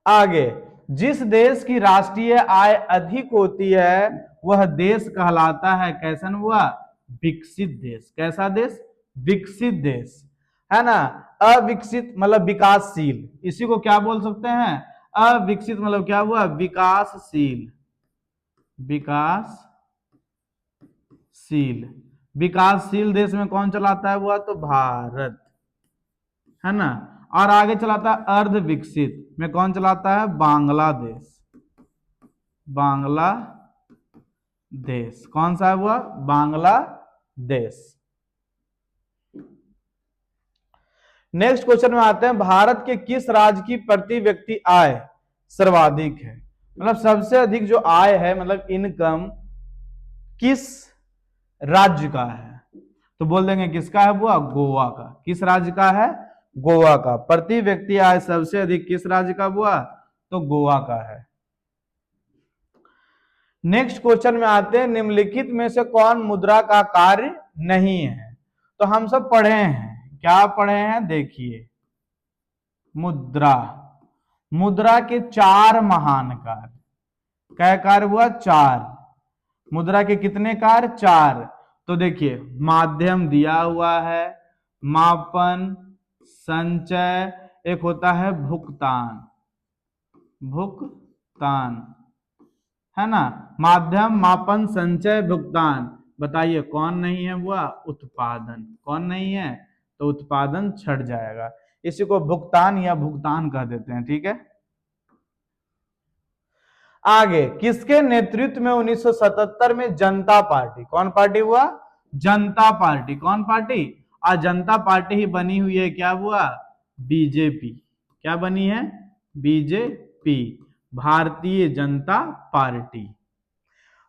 आगे, जिस देश की राष्ट्रीय आय अधिक होती है वह देश कहलाता है कैसन हुआ? विकसित देश। कैसा देश? विकसित देश, है ना। अविकसित मतलब विकासशील, इसी को क्या बोल सकते हैं? अविकसित मतलब क्या हुआ? विकासशील, विकासशील। विकासशील देश में कौन चलाता है हुआ? तो भारत, है ना। और आगे चलाता है अर्ध विकसित में कौन चलाता है? बांग्लादेश, बांग्लादेश। कौन सा है हुआ? बांग्लादेश। नेक्स्ट क्वेश्चन में आते हैं, भारत के किस राज्य की प्रति व्यक्ति आय सर्वाधिक है? मतलब सबसे अधिक जो आय है, मतलब इनकम किस राज्य का है? तो बोल देंगे किसका है बुआ, गोवा का। किस राज्य का है, गोवा का। प्रति व्यक्ति आय सबसे अधिक किस राज्य का बुआ, तो गोवा का है। नेक्स्ट क्वेश्चन में आते हैं, निम्नलिखित में से कौन मुद्रा का कार्य नहीं है। तो हम सब पढ़े हैं, क्या पढ़े हैं देखिए, मुद्रा, मुद्रा के चार महान कार्य। क्या कार्य हुआ, चार। मुद्रा के कितने कार्य, चार। तो देखिए माध्यम दिया हुआ है, मापन, संचय, एक होता है भुगतान, भुगतान है ना, माध्यम, मापन, संचय, भुगतान। बताइए कौन नहीं है बुआ, उत्पादन। कौन नहीं है, तो उत्पादन छट जाएगा, इसी को भुगतान या भुगतान कह देते हैं, ठीक है। आगे, किसके नेतृत्व में 1977 में जनता पार्टी, कौन पार्टी हुआ, जनता पार्टी। कौन पार्टी, आज जनता पार्टी ही बनी हुई है, क्या हुआ, बीजेपी। क्या बनी है, बीजेपी, भारतीय जनता पार्टी।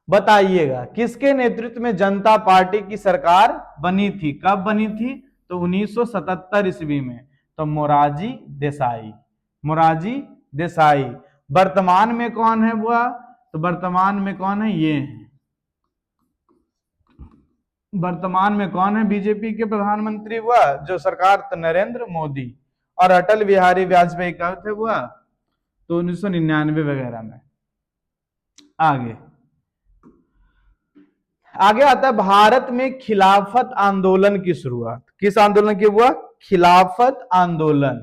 बताइएगा किसके नेतृत्व में जनता पार्टी की सरकार बनी थी, कब बनी थी, तो 1977 ईस्वी में। तो मोरारजी देसाई, मोरारजी देसाई। वर्तमान में कौन है बुआ, तो वर्तमान में कौन है, ये है। वर्तमान में कौन है बीजेपी के प्रधानमंत्री हुआ, जो सरकार, तो नरेंद्र मोदी। और अटल बिहारी वाजपेयी कब थे हुआ, तो 1999 वगैरह में। आगे आगे आता है, भारत में खिलाफत आंदोलन की शुरुआत, किस आंदोलन की हुआ, खिलाफत आंदोलन,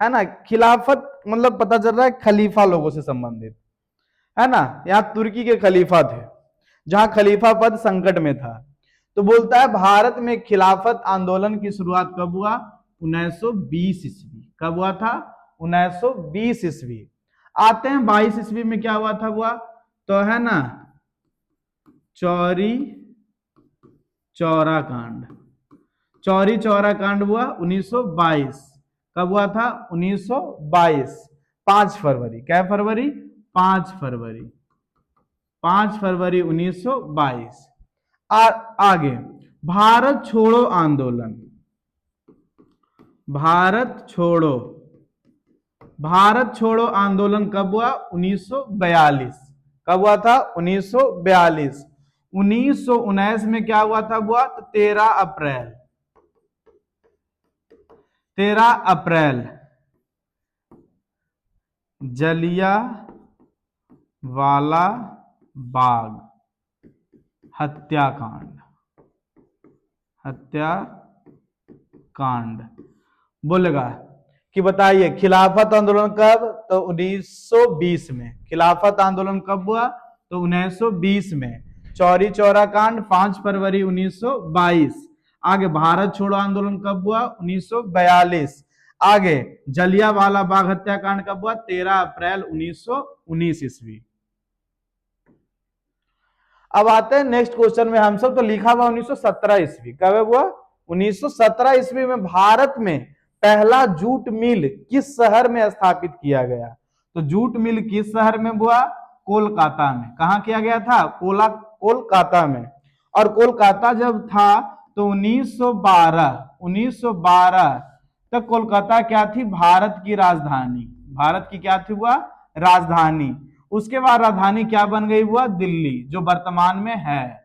है ना। खिलाफत मतलब पता चल रहा है खलीफा लोगों से संबंधित, है ना। यहाँ तुर्की के खलीफा थे, जहां खलीफा पद संकट में था। तो बोलता है भारत में खिलाफत आंदोलन की शुरुआत कब हुआ, 1920 ईस्वी। कब हुआ था, 1920 ईस्वी। आते हैं 22 ईस्वी में, क्या हुआ था हुआ, तो है ना चौरी चौरा कांड। चौरी चौरा कांड हुआ 1922। कब हुआ था, 1922, 5 फरवरी। क्या फरवरी, 5 फरवरी, 5 फरवरी 1922। आगे, भारत छोड़ो आंदोलन, भारत छोड़ो, भारत छोड़ो आंदोलन कब हुआ, 1942। कब हुआ था, 1942। 1919 में क्या हुआ था बुआ, तो 13 अप्रैल, 13 अप्रैल जलिया वाला बाग हत्याकांड, हत्याकांड। बोलेगा कि बताइए खिलाफत आंदोलन कब, तो 1920 में। खिलाफत आंदोलन कब हुआ, तो 1920 में। चौरी चौरा कांड 5 फरवरी 1922। आगे, भारत छोड़ो आंदोलन कब हुआ, 1942। आगे, जलियांवाला बाग हत्याकांड कब हुआ, 13 अप्रैल 1919 ईस्वी। अब आते हैं नेक्स्ट क्वेश्चन में, हम सब तो लिखा हुआ 1917 ईस्वी। कब हुआ, 1917 ईस्वी में भारत में पहला जूट मिल किस शहर में स्थापित किया गया, तो जूट मिल किस शहर में हुआ, कोलकाता में। कहां किया गया था, कोलकाता में। और कोलकाता जब था तो 1912 तक कोलकाता क्या थी, भारत की राजधानी। भारत की क्या थी हुआ, राजधानी। उसके बाद राजधानी क्या बन गई हुआ, दिल्ली, जो वर्तमान में है,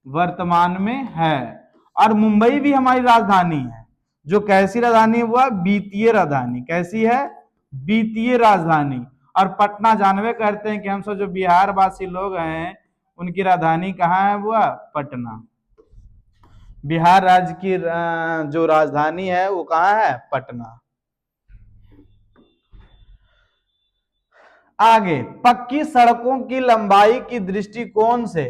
वर्तमान में है। और मुंबई भी हमारी राजधानी है, जो कैसी राजधानी हुआ, वित्तीय राजधानी। कैसी है, वित्तीय राजधानी। और पटना जानवे करते हैं कि हम सब जो बिहार वासी लोग हैं, उनकी राजधानी कहाँ है हुआ, पटना। बिहार राज्य की जो राजधानी है वो कहाँ है, पटना। आगे, पक्की सड़कों की लंबाई की दृष्टिकोण से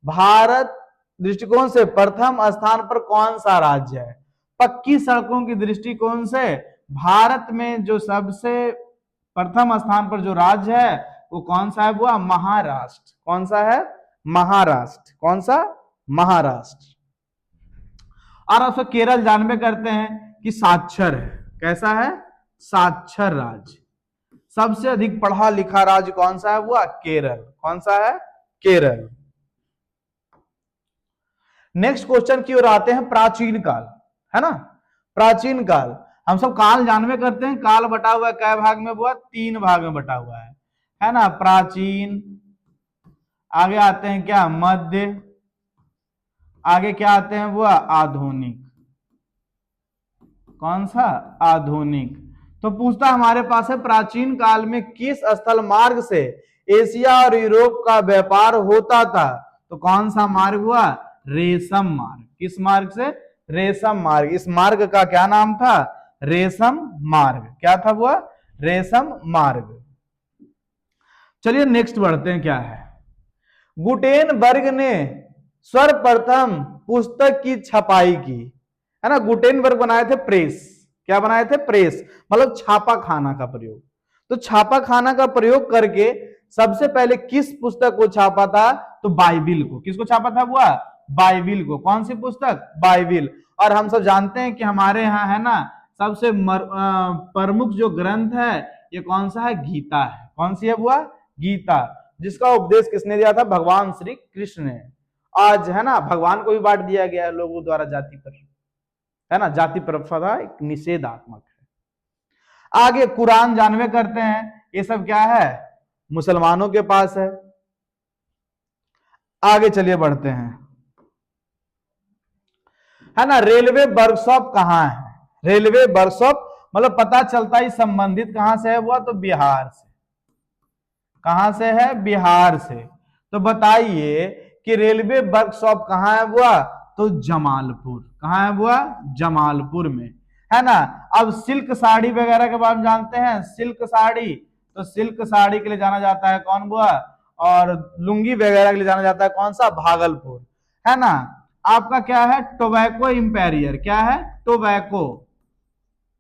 भारत, दृष्टिकोण से प्रथम स्थान पर कौन सा राज्य है। पक्की सड़कों की दृष्टिकोण से भारत में जो सबसे प्रथम स्थान पर जो राज्य है वो कौन सा है, वो महाराष्ट्र। कौन सा है, महाराष्ट्र। कौन सा, महाराष्ट्र। और आप केरल जानबे करते हैं कि साक्षर है। कैसा है, साक्षर राज्य। सबसे अधिक पढ़ा लिखा राज्य कौन सा है, वो केरल। कौन सा है, केरल। नेक्स्ट क्वेश्चन की ओर आते हैं, प्राचीन काल, है ना। प्राचीन काल, हम सब काल जानवे करते हैं, काल बटा हुआ है कै भाग में हुआ, 3 भाग में बटा हुआ है ना। प्राचीन, आगे आते हैं क्या, मध्य, आगे क्या आते हैं वो, आधुनिक। कौन सा, आधुनिक। तो पूछता हमारे पास है, प्राचीन काल में किस स्थल मार्ग से एशिया और यूरोप का व्यापार होता था? तो कौन सा मार्ग हुआ, रेशम मार्ग। किस मार्ग से, रेशम मार्ग। इस मार्ग का क्या नाम था, रेशम मार्ग। क्या था वो, रेशम मार्ग। चलिए नेक्स्ट बढ़ते हैं, क्या है, गुटेनबर्ग ने सर्वप्रथम पुस्तक की छपाई की, है ना। गुटेनबर्ग बनाए थे प्रेस, क्या बनाए थे, प्रेस, मतलब छापा खाना का प्रयोग। तो छापा खाना का प्रयोग करके सबसे पहले किस पुस्तक को छापा था, तो बाइबिल को। किसको छापा था वो, बाइबिल को। कौन सी पुस्तक, बाइबिल। और हम सब जानते हैं कि हमारे यहाँ है ना सबसे प्रमुख जो ग्रंथ है ये कौन सा है, गीता है। कौन सी है वो, गीता, जिसका उपदेश किसने दिया था, भगवान श्री कृष्ण ने। आज है ना भगवान को भी बांट दिया गया है लोगों द्वारा जाति पर, है ना, जाति प्रथा एक निषेधात्मक है। आगे कुरान जानवे करते हैं, ये सब क्या है, मुसलमानों के पास है। आगे चलिए बढ़ते हैं, है ना, रेलवे वर्कशॉप कहां है, रेलवे वर्कशॉप मतलब पता चलता ही संबंधित कहां से है वो, तो बिहार से। कहां से है, बिहार से। तो बताइए कि रेलवे वर्कशॉप कहां है वो, तो जमालपुर। कहां है वो, जमालपुर में, है ना। अब सिल्क साड़ी वगैरह के बारे में जानते हैं, सिल्क साड़ी, तो सिल्क साड़ी के लिए जाना जाता है कौन वो, और लुंगी वगैरह के लिए जाना जाता है कौन सा, भागलपुर, है ना। आपका क्या है, टोबैको इंपेरियर, क्या है, टोबैको,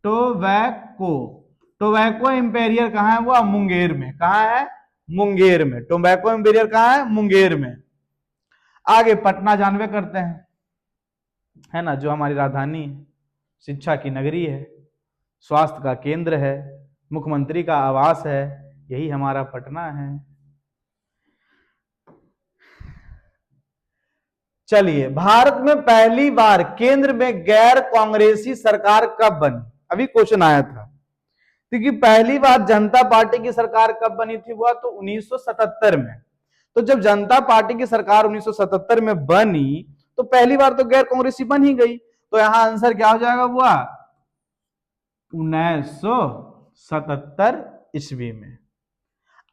टोबैको, टोबैको इंपेरियर कहां है वो, मुंगेर में। कहां है, मुंगेर में। टोबैको इंपेरियर कहां है, मुंगेर में। आगे पटना जानवे करते हैं, है ना, जो हमारी राजधानी है, शिक्षा की नगरी है, स्वास्थ्य का केंद्र है, मुख्यमंत्री का आवास है, यही हमारा पटना है। चलिए, भारत में पहली बार केंद्र में गैर कांग्रेसी सरकार कब बनी, अभी क्वेश्चन आया था, क्योंकि पहली बार जनता पार्टी की सरकार कब बनी थी वो, तो 1977 में। तो जब जनता पार्टी की सरकार 1977 में बनी तो पहली बार तो गैर कांग्रेसी बन ही गई, तो यहां आंसर क्या हो जाएगा वो, 1977 ईस्वी में।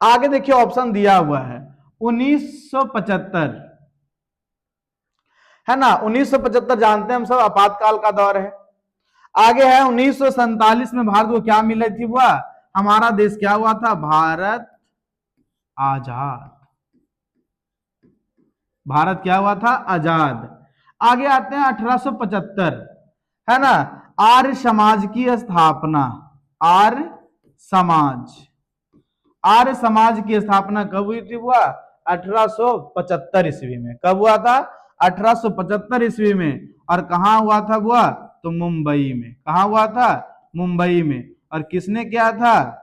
आगे देखिए ऑप्शन दिया हुआ है 1975, है ना। 1975 जानते हैं हम सब, आपातकाल का दौर है। आगे है 1947 में भारत को क्या मिली थी वो, हमारा देश क्या हुआ था, भारत आजाद। भारत क्या हुआ था, आजाद। आगे आते हैं 1875, है ना, आर्य समाज की स्थापना। आर्य समाज, आर्य समाज की स्थापना कब हुई थी वो, 1875 ईस्वी में। कब हुआ था, 1875 ईस्वी में। और कहां हुआ था वो, तो मुंबई में। कहां हुआ था, मुंबई में। और किसने किया था,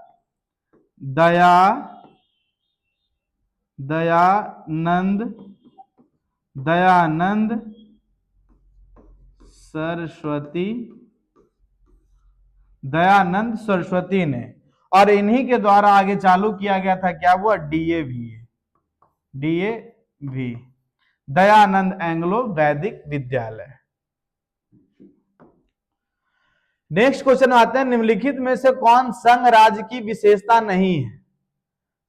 दयानंद सरस्वती, दयानंद सरस्वती ने। और इन्हीं के द्वारा आगे चालू किया गया था क्या हुआ, डीएवी, डीएवी, दयानंद एंग्लो वैदिक विद्यालय। नेक्स्ट क्वेश्चन आते हैं, निम्नलिखित में से कौन संघ राज्य की विशेषता नहीं है।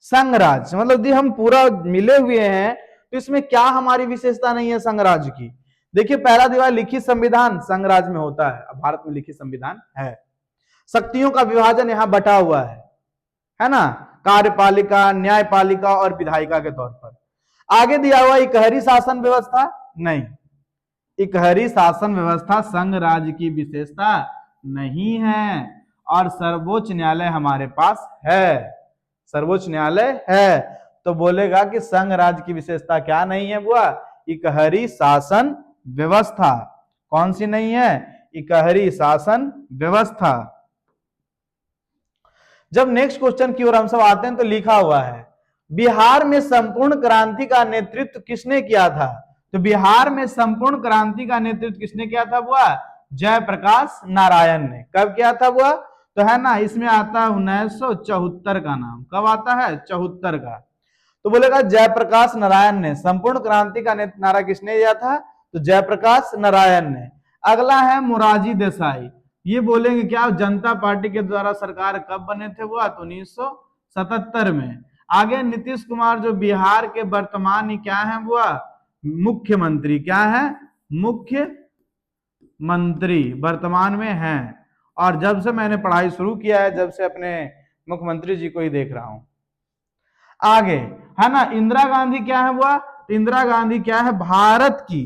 संघ राज्य मतलब यदि हम पूरा मिले हुए हैं तो इसमें क्या हमारी विशेषता नहीं है संघ राज्य की। देखिए पहला दिवाल लिखित संविधान संघ राज्य में होता है, अब भारत में लिखित संविधान है। शक्तियों का विभाजन यहां बटा हुआ है ना, कार्यपालिका, न्यायपालिका और विधायिका के तौर पर। आगे दिया हुआ इकहरी शासन व्यवस्था, नहीं, इकहरी शासन व्यवस्था संघ राज्य की विशेषता नहीं है। और सर्वोच्च न्यायालय हमारे पास है, सर्वोच्च न्यायालय है। तो बोलेगा कि संघ राज्य की विशेषता क्या नहीं है वो, इकहरी शासन व्यवस्था। कौन सी नहीं है, इकहरी शासन व्यवस्था। जब नेक्स्ट क्वेश्चन की ओर हम सब आते हैं तो लिखा हुआ है, बिहार में संपूर्ण क्रांति का नेतृत्व किसने किया था। तो बिहार में संपूर्ण क्रांति का नेतृत्व किसने किया था बुआ? जयप्रकाश नारायण ने। कब किया था बुआ? तो है ना, इसमें आता है 1974 का नाम। कब आता है? 74 का। तो बोलेगा जयप्रकाश नारायण ने। संपूर्ण क्रांति का नारा किसने दिया था? तो जयप्रकाश नारायण ने। अगला है मोरारजी देसाई। ये बोलेंगे क्या जनता पार्टी के द्वारा सरकार कब बने थे बुआ? तो 1977 में। आगे नीतीश कुमार जो बिहार के वर्तमान क्या है बुआ? मुख्यमंत्री। क्या है? मुख्यमंत्री वर्तमान में हैं। और जब से मैंने पढ़ाई शुरू किया है, जब से अपने मुख्यमंत्री जी को ही देख रहा हूं। आगे है ना, इंदिरा गांधी क्या है बुआ? तो इंदिरा गांधी क्या है? भारत की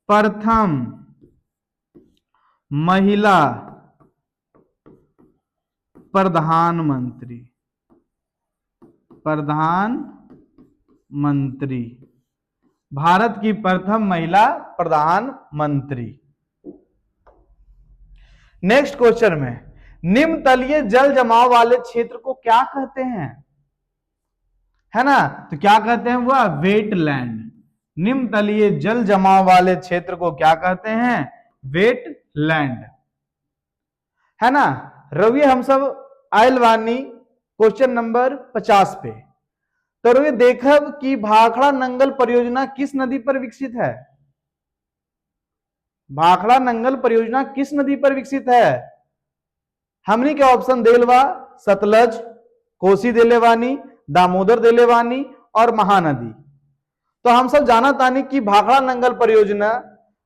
प्रथम महिला प्रधानमंत्री। भारत की प्रथम महिला प्रधानमंत्री। नेक्स्ट क्वेश्चन में, निम्न तलीय जल जमाव वाले क्षेत्र को क्या कहते हैं? है ना, तो क्या कहते हैं वह? वेटलैंड। निम्न तलीय जल जमाव वाले क्षेत्र को क्या कहते हैं? वेटलैंड। है ना। रवि हम सब आयल वानी क्वेश्चन नंबर 50 पे। तो रवि देखब कि भाखड़ा नंगल परियोजना किस नदी पर विकसित है? भाखड़ा नंगल परियोजना किस नदी पर विकसित है? हमनी के ऑप्शन देलवा सतलज, कोसी देलेवानी, दामोदर देलेवानी और महानदी। तो हम सब जाना तानी कि भाखड़ा नंगल परियोजना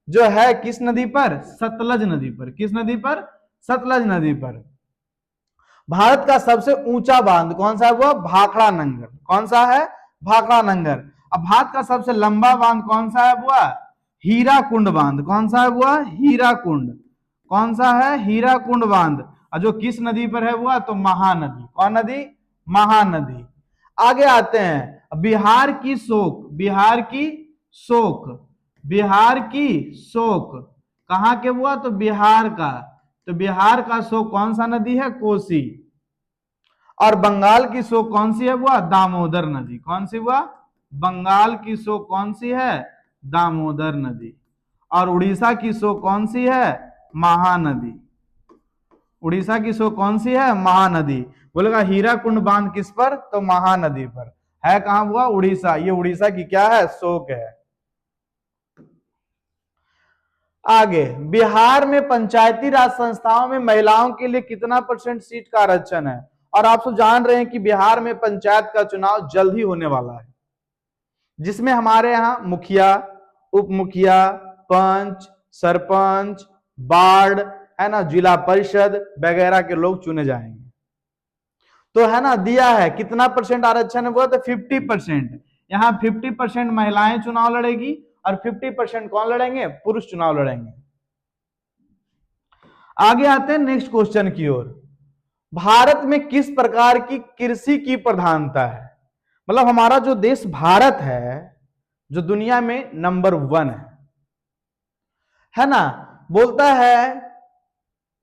जो है किस नदी पर? सतलज नदी पर। किस नदी पर? सतलज नदी पर। भारत का सबसे ऊंचा बांध कौन सा है? वो भाखड़ा नंगल। कौन सा है? भाखड़ा नंगल। अब भारत का सबसे लंबा बांध कौन सा है बुआ? हीराकुंड बांध। कौन सा है बुआ? हीराकुंड। कौन सा है? हीराकुंड बांध। और जो किस नदी पर है बुआ? तो महानदी। कौन नदी? महानदी। आगे आते हैं, बिहार की शोक। बिहार की शोक कहां के बुआ? तो बिहार का। तो बिहार का शोक कौन सा नदी है? कोसी। और बंगाल की शोक कौन सी है बुआ? दामोदर नदी। कौन सी बुआ? बंगाल की शोक कौन सी है? दामोदर नदी। और उड़ीसा की शोक कौन सी है? महानदी। उड़ीसा की शोक कौन सी है? महानदी। बोलेगा हीराकुंड बांध किस पर? तो महानदी पर। है कहां हुआ? उड़ीसा। ये उड़ीसा की क्या है? शोक है। आगे, बिहार में पंचायती राज संस्थाओं में महिलाओं के लिए कितना % सीट का आरक्षण है? और आप सब जान रहे हैं कि बिहार में पंचायत का चुनाव जल्द ही होने वाला है, जिसमें हमारे यहाँ मुखिया, उप मुखिया, पंच, सरपंच, वार्ड, है ना, जिला परिषद वगैरह के लोग चुने जाएंगे। तो है ना, दिया है कितना % आरक्षण है वो? तो 50%। यहाँ 50% महिलाएं चुनाव लड़ेगी और 50% कौन लड़ेंगे? पुरुष चुनाव लड़ेंगे। आगे आते हैं नेक्स्ट क्वेश्चन की ओर। भारत में किस प्रकार की कृषि की प्रधानता है? मतलब हमारा जो देश भारत है, जो दुनिया में नंबर 1 है ना, बोलता है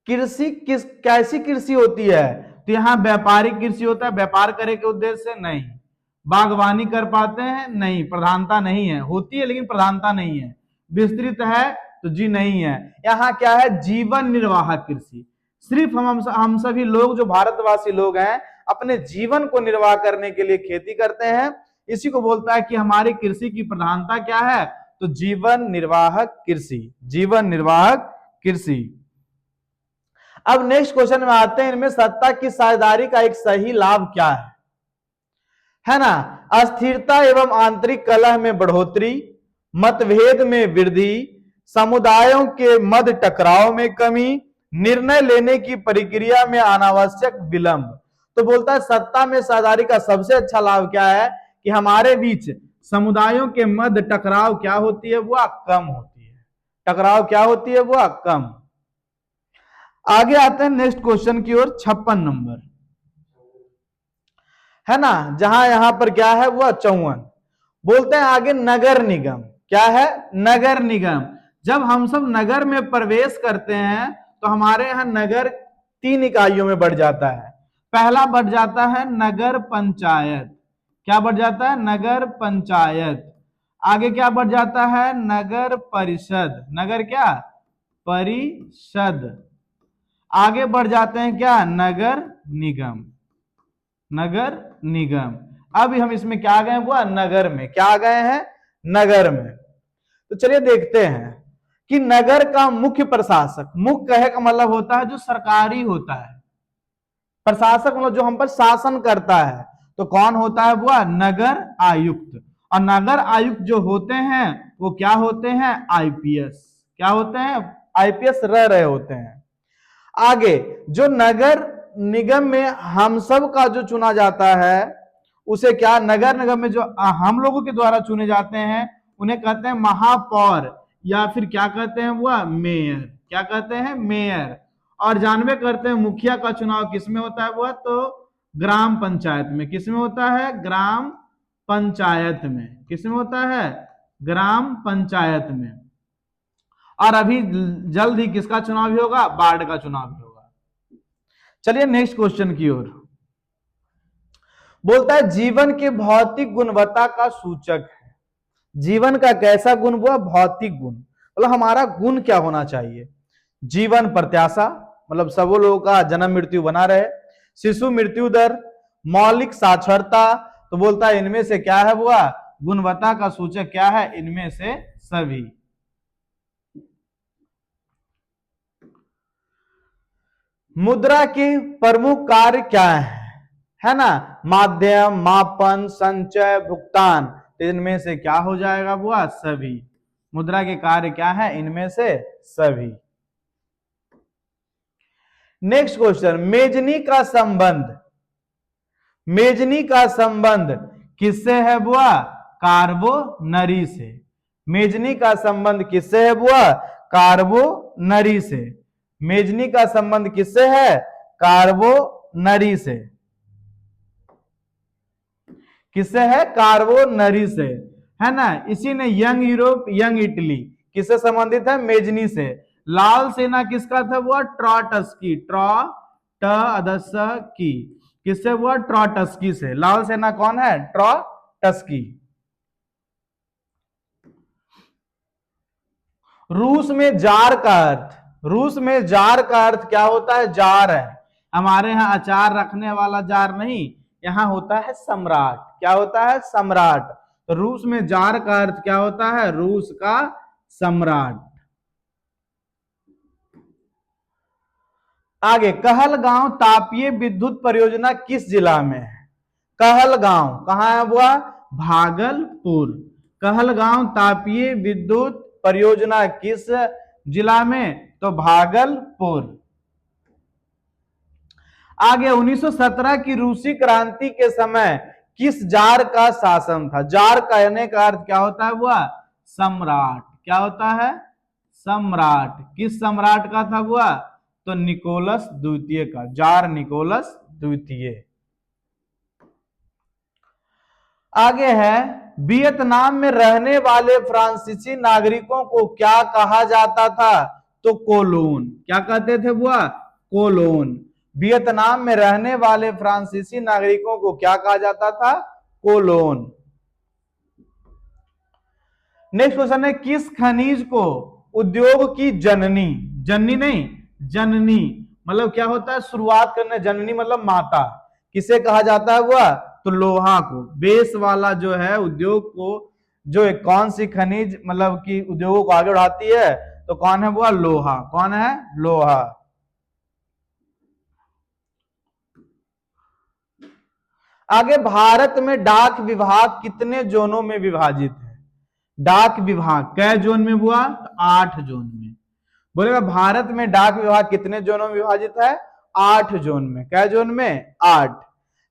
कृषि कैसी कृषि होती है? तो यहां व्यापारिक कृषि होता है। व्यापार करे के उद्देश्य से नहीं। बागवानी कर पाते हैं? नहीं, प्रधानता नहीं है। होती है लेकिन प्रधानता नहीं है। विस्तृत है? तो जी नहीं है। यहाँ क्या है? जीवन निर्वाह कृषि। सिर्फ हम सभी लोग जो भारतवासी लोग हैं अपने जीवन को निर्वाह करने के लिए खेती करते हैं। इसी को बोलता है कि हमारी कृषि की प्रधानता क्या है? तो जीवन निर्वाह कृषि। जीवन निर्वाह कृषि। अब नेक्स्ट क्वेश्चन में आते हैं, इनमें सत्ता की साझेदारी का एक सही लाभ क्या है ना? अस्थिरता एवं आंतरिक कलह में बढ़ोतरी, मतभेद में वृद्धि, समुदायों के मध्य टकराव में कमी, निर्णय लेने की प्रक्रिया में अनावश्यक विलंब। तो बोलता है सत्ता में साझेदारी का सबसे अच्छा लाभ क्या है? कि हमारे बीच समुदायों के मध्य टकराव क्या होती है? वो कम होती है। टकराव क्या होती है? वो कम। आगे आते हैं नेक्स्ट क्वेश्चन की ओर, 56 नंबर है ना, जहां यहां पर क्या है? वो 54। बोलते हैं आगे नगर निगम। क्या है? नगर निगम। जब हम सब नगर में प्रवेश करते हैं तो हमारे यहां नगर 3 इकाइयों में बढ़ जाता है। पहला बढ़ जाता है नगर पंचायत। क्या बढ़ जाता है? नगर पंचायत। आगे क्या बढ़ जाता है? नगर परिषद। नगर क्या? परिषद। आगे बढ़ जाते हैं क्या? नगर निगम। नगर निगम। अब हम इसमें क्या आ गए हुआ? नगर में। क्या आ गए हैं? नगर में। तो चलिए देखते हैं कि नगर का मुख्य प्रशासक, मुख्य कहे का मतलब होता है जो सरकारी होता है, प्रशासक मतलब जो हम पर शासन करता है, तो कौन होता है बुआ? नगर आयुक्त। और नगर आयुक्त जो होते हैं वो क्या होते हैं? आईपीएस। क्या होते हैं? आईपीएस रह रहे होते हैं। आगे जो नगर निगम में हम सब का जो चुना जाता है उसे क्या? नगर निगम में जो हम लोगों के द्वारा चुने जाते हैं उन्हें कहते हैं महापौर, या फिर क्या कहते हैं वो? मेयर। क्या कहते हैं? मेयर। और जानवे करते हैं मुखिया का चुनाव किसमें होता है वो? तो ग्राम पंचायत में। किसमें होता है? ग्राम पंचायत में। किसमें होता है? ग्राम पंचायत में। और अभी जल्द ही किसका चुनाव भी होगा? वार्ड का चुनाव भी होगा। चलिए नेक्स्ट क्वेश्चन की ओर। बोलता है जीवन के भौतिक गुणवत्ता का सूचक है। जीवन का कैसा गुण हुआ? भौतिक गुण। मतलब हमारा गुण क्या होना चाहिए? जीवन प्रत्याशा, मतलब सब लोगों का जन्म मृत्यु बना रहे। शिशु मृत्यु दर, मौलिक साक्षरता। तो बोलता है इनमें से क्या है हुआ? गुणवत्ता का सूचक क्या है? इनमें से सभी। मुद्रा के प्रमुख कार्य क्या है ना? माध्यम, मापन, संचय, भुगतान। तो इनमें से क्या हो जाएगा बुआ? सभी। मुद्रा के कार्य क्या है? इनमें से सभी। नेक्स्ट क्वेश्चन, मेजनी का संबंध। मेजनी का संबंध किससे है बुआ? कार्बोनरी से। मेजनी का संबंध किससे है बुआ? कार्बोनरी से। मेजनी का संबंध किससे है? कार्बोनरी से। किससे है? कार्बोनरी से, है ना? इसी ने यंग यूरोप, यंग इटली किससे संबंधित है? मेजनी से। लाल सेना किसका था? वो ट्रॉटस्की। की किससे? वो ट्रॉटस्की से। लाल सेना कौन है? ट्रॉटस्की। रूस में जार का अर्थ, रूस में जार का अर्थ क्या होता है? जार है। हमारे यहाँ अचार रखने वाला जार नहीं, यहाँ होता है सम्राट। क्या होता है? सम्राट। तो रूस में जार का अर्थ क्या होता है? रूस का सम्राट। आगे, कहलगांव तापीय विद्युत परियोजना किस जिला में है? कहलगांव कहाँ है बुआ? भागलपुर। कहलगांव तापीय विद्युत परियोजना किस जिला में? तो भागलपुर। आगे 1917 की रूसी क्रांति के समय किस जार का शासन था? जार कहने का अर्थ क्या होता है बुआ? सम्राट। क्या होता है? सम्राट। किस सम्राट का था बुआ? तो निकोलस द्वितीय का। जार निकोलस द्वितीय। आगे है, वियतनाम में रहने वाले फ्रांसीसी नागरिकों को क्या कहा जाता था? तो कोलोन। क्या कहते थे बुआ? कोलोन। वियतनाम में रहने वाले फ्रांसीसी नागरिकों को क्या कहा जाता था? कोलोन। नेक्स्ट क्वेश्चन है, किस खनिज को उद्योग की जननी, जननी नहीं जननी मतलब क्या होता है? शुरुआत करने। जननी मतलब माता। किसे कहा जाता है वह? तो लोहा को। बेस वाला जो है उद्योग को, जो एक कौन सी खनिज मतलब कि उद्योगों को आगे बढ़ाती है, तो कौन है वह? लोहा। कौन है? लोहा। आगे, भारत में डाक विभाग कितने जोनों में विभाजित है? डाक विभाग कै जोन में हुआ? तो 8 जोन में। बोलेगा भारत में डाक विभाग कितने जोनों में विभाजित है? 8 जोन में। कै जोन में? 8,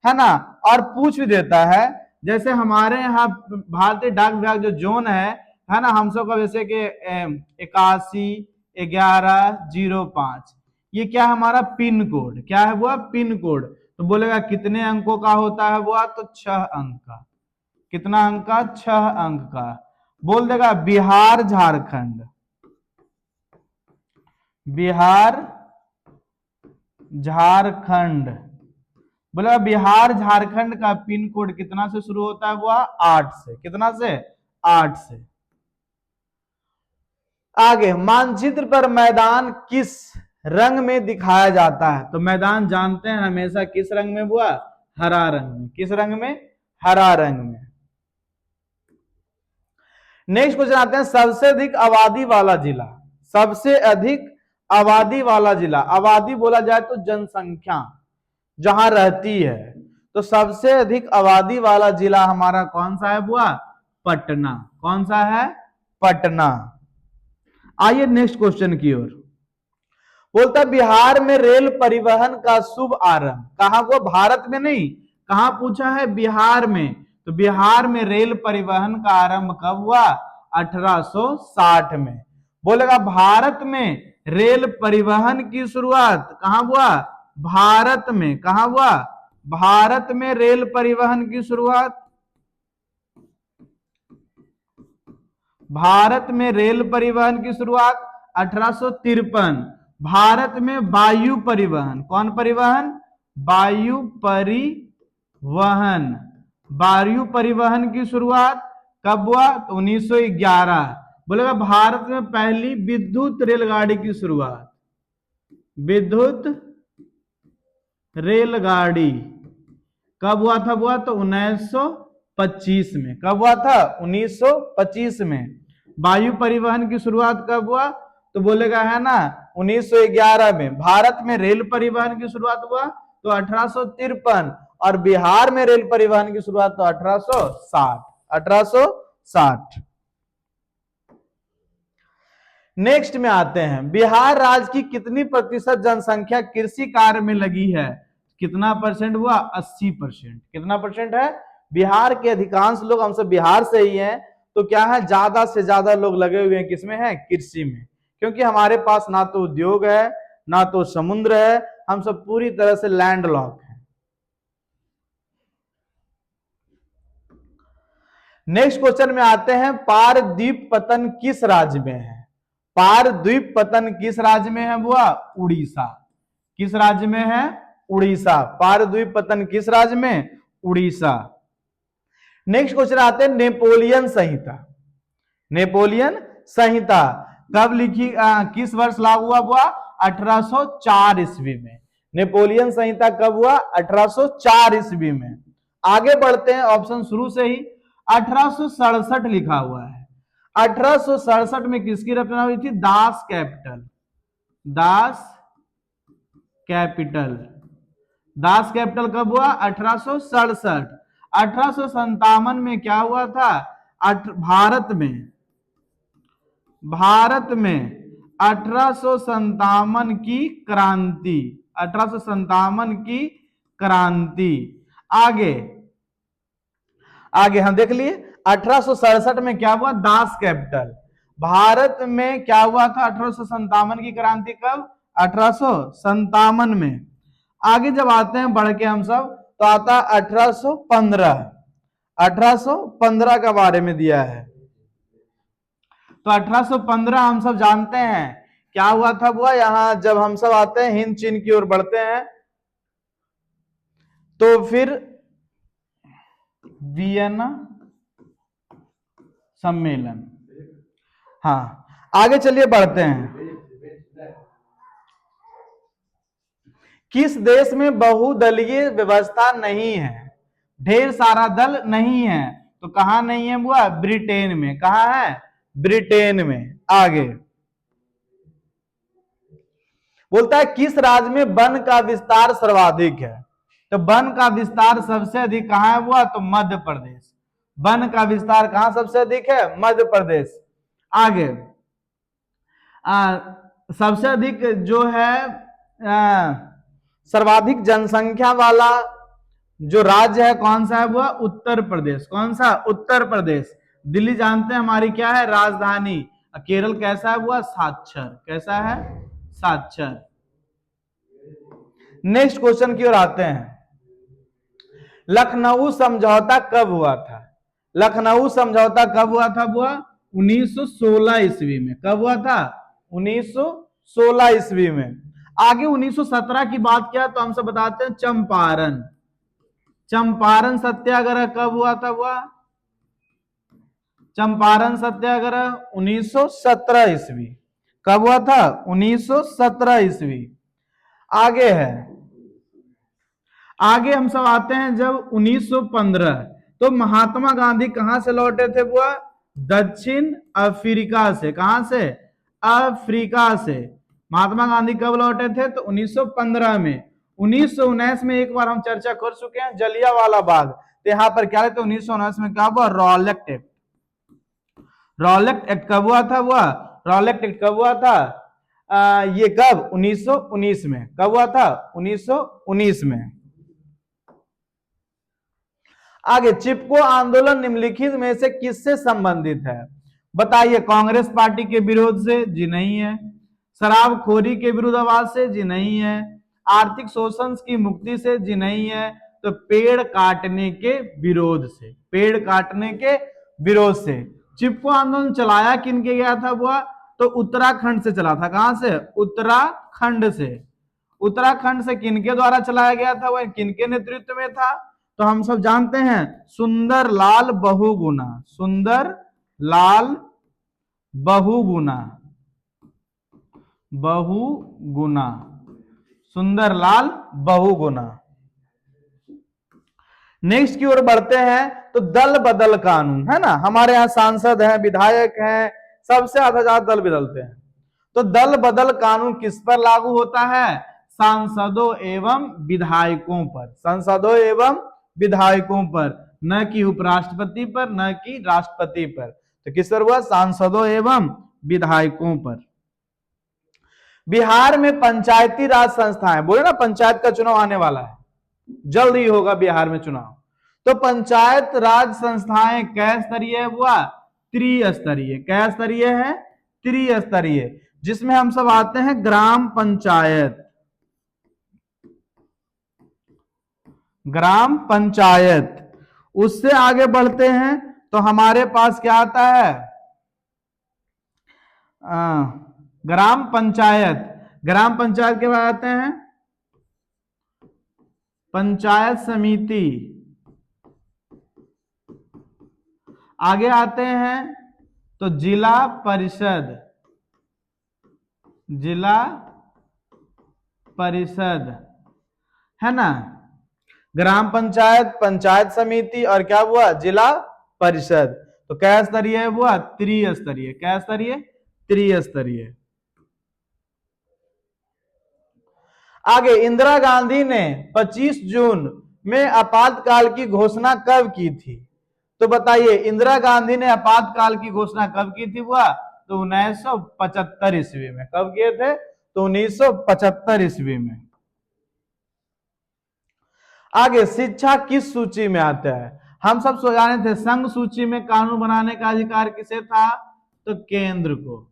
है ना? और पूछ भी देता है, जैसे हमारे यहाँ भारतीय डाक विभाग जो जोन है ना, हम सबका जैसे कि 811105, ये क्या हमारा पिन कोड? क्या है वो? Pin code. तो बोलेगा कितने अंकों का होता है वो? तो 6 अंक का। कितना अंक का? 6 अंक का। बोल देगा बिहार झारखंड, बिहार झारखंड बोला बिहार झारखंड का पिन कोड कितना से शुरू होता है? वो 8 से। कितना से? 8 से। आगे, मानचित्र पर मैदान किस रंग में दिखाया जाता है? तो मैदान जानते हैं हमेशा किस रंग में हुआ? हरा रंग में। किस रंग में? हरा रंग में। नेक्स्ट क्वेश्चन आते हैं, सबसे अधिक आबादी वाला जिला। सबसे अधिक आबादी वाला जिला, आबादी बोला जाए तो जनसंख्या जहां रहती है, तो सबसे अधिक आबादी वाला जिला हमारा कौन सा है बुआ? पटना। कौन सा है? पटना। आइए नेक्स्ट क्वेश्चन की ओर। बोलता बिहार में रेल परिवहन का शुभ आरंभ कहां हुआ? भारत में नहीं, कहां पूछा है? बिहार में। तो बिहार में रेल परिवहन का आरंभ कब हुआ? 1860 में। बोलेगा भारत में रेल परिवहन की शुरुआत कहां हुआ? भारत में। कहां हुआ? भारत में रेल परिवहन की शुरुआत, भारत में रेल परिवहन की शुरुआत 1853। भारत में वायु परिवहन, कौन परिवहन? वायु परिवहन। वायु परिवहन की शुरुआत कब हुआ? तो 1911। बोलेगा भारत में पहली विद्युत रेलगाड़ी की शुरुआत, विद्युत रेलगाड़ी कब हुआ था बुआ? तो 1925 में। कब हुआ था? 1925 में। वायु परिवहन की शुरुआत कब हुआ? तो बोलेगा है ना 1911 में। भारत में रेल परिवहन की शुरुआत हुआ तो 1853, और बिहार में रेल परिवहन की शुरुआत तो 1860। 1860। नेक्स्ट में आते हैं, बिहार राज्य की कितनी प्रतिशत जनसंख्या कृषि कार्य में लगी है? कितना परसेंट हुआ? 80%। कितना परसेंट है? बिहार के अधिकांश लोग, हम सब बिहार से ही हैं, तो क्या है, ज्यादा से ज्यादा लोग लगे हुए हैं किसमें? है कृषि में। क्योंकि हमारे पास ना तो उद्योग है, ना तो समुद्र है, हम सब पूरी तरह से लैंडलॉक हैं। नेक्स्ट क्वेश्चन में आते हैं, पारदीप पतन किस राज्य में है? पारदीप पतन किस राज्य में है बुआ? उड़ीसा। किस राज्य में है? उड़ीसा। पारदीप पतन किस राज्य में? उड़ीसा। नेक्स्ट क्वेश्चन आते हैं, नेपोलियन संहिता। नेपोलियन संहिता कब लिखी, किस वर्ष लागू हुआ बुआ? 1804 ईस्वी में। नेपोलियन संहिता कब हुआ? 1804 ईस्वी में। आगे बढ़ते हैं, ऑप्शन शुरू से ही 1867 लिखा हुआ है। 1867 में किसकी रचना हुई थी? Das Kapital. Das Kapital. Das Kapital कब हुआ? 1867। 1857 में क्या हुआ था? भारत में 1857 की क्रांति। 1857 की क्रांति। आगे आगे हम देख लिए 1867 में क्या हुआ? Das Kapital. भारत में क्या हुआ था? 1857 की क्रांति कब? 1857 में। आगे जब आते हैं बढ़ के हम सब, तो आता 1815। 1815 के बारे में दिया है। तो 1815 हम सब जानते हैं क्या हुआ था बुआ? यहां जब हम सब आते हैं, हिंद चीन की ओर बढ़ते हैं, तो फिर वियना सम्मेलन। हाँ, आगे चलिए बढ़ते हैं। किस देश में बहुदलीय व्यवस्था नहीं है? ढेर सारा दल नहीं है, तो कहां नहीं है बुआ? ब्रिटेन में। कहां है? ब्रिटेन में। आगे बोलता है, किस राज्य में वन का विस्तार सर्वाधिक है? तो वन का विस्तार सबसे अधिक कहां है बुआ? तो मध्य प्रदेश। वन का विस्तार कहां सबसे अधिक है? मध्य प्रदेश। आगे सबसे अधिक जो है सर्वाधिक जनसंख्या वाला जो राज्य है कौन सा है वो? उत्तर प्रदेश। कौन सा? उत्तर प्रदेश। दिल्ली जानते हैं हमारी क्या है? राजधानी। केरल कैसा है वो? साक्षर। कैसा है? साक्षर। नेक्स्ट क्वेश्चन की ओर आते हैं, लखनऊ समझौता कब हुआ था? लखनऊ समझौता कब हुआ था बुआ? 1916 ईस्वी में। कब हुआ था? 1916 ईस्वी में। आगे 1917 की बात किया तो हम सब बताते हैं चंपारण। चंपारण सत्याग्रह कब हुआ था? चंपारण सत्याग्रह 1917 ईस्वी। कब हुआ था? 1917 ईस्वी। आगे है, आगे हम सब आते हैं जब 1915, तो महात्मा गांधी कहां से लौटे थे बुआ? दक्षिण अफ्रीका से। कहां से? अफ्रीका से। महात्मा गांधी कब लौटे थे? तो 1915 में। 1919 में एक बार हम चर्चा कर चुके हैं, जलियांवाला बाग। तो यहां पर क्या रहते? 1919 में क्या हुआ? Rowlatt act. रॉलेट एक्ट कब हुआ था? रॉलेट एक्ट कब हुआ था? ये कब? 1919 में। कब हुआ था? 1919 में। आगे, चिपको आंदोलन निम्नलिखित में से किससे संबंधित है? बताइए। कांग्रेस पार्टी के विरोध से? जी नहीं है। शराबखोरी के विरुद्ध आवाज से? जी नहीं है। आर्थिक शोषण की मुक्ति से? जी नहीं है। तो पेड़ काटने के विरोध से। पेड़ काटने के विरोध से। चिपको आंदोलन चलाया किन के गया था बुआ? तो उत्तराखंड से चला था। कहां से? उत्तराखंड से। उत्तराखंड से किनके द्वारा चलाया गया था? वह किनके नेतृत्व में था? तो हम सब जानते हैं, सुंदर लाल बहुगुणा। सुंदर लाल बहुगुणा। बहुगुणा। सुंदर लाल बहुगुणा। नेक्स्ट की ओर बढ़ते हैं, तो दल बदल कानून है ना। हमारे यहाँ सांसद हैं, विधायक हैं, सबसे ज्यादा दल बदलते हैं। तो दल बदल कानून किस पर लागू होता है? सांसदों एवं विधायकों पर। सांसदों एवं विधायकों पर, न कि उपराष्ट्रपति पर, न कि राष्ट्रपति पर। तो किस पर हुआ? सांसदों एवं विधायकों पर। बिहार में पंचायती राज संस्थाएं, बोले ना पंचायत का चुनाव आने वाला है, जल्द ही होगा बिहार में चुनाव। तो पंचायत राज संस्थाएं कै स्तरीय हुआ? त्रिस्तरीय। कै स्तरीय है? त्रिस्तरीय। जिसमें हम सब आते हैं ग्राम पंचायत। ग्राम पंचायत। उससे आगे बढ़ते हैं तो हमारे पास क्या आता है? ग्राम पंचायत। ग्राम पंचायत के बाद आते हैं पंचायत समिति। आगे आते हैं तो जिला परिषद। जिला परिषद है ना। ग्राम पंचायत, पंचायत समिति और क्या हुआ? जिला परिषद। तो कै स्तरीय हुआ? त्रिस्तरीय। कै स्तरीय? त्रिस्तरीय। आगे, इंदिरा गांधी ने 25 जून में आपातकाल की घोषणा कब की थी? तो बताइए, इंदिरा गांधी ने आपातकाल की घोषणा कब की थी हुआ? तो 1975 ईस्वी में। कब किए थे? तो 1975 ईस्वी में। आगे, शिक्षा किस सूची में आता है? हम सब जाने थे, संघ सूची में कानून बनाने का अधिकार किसे था? तो केंद्र को।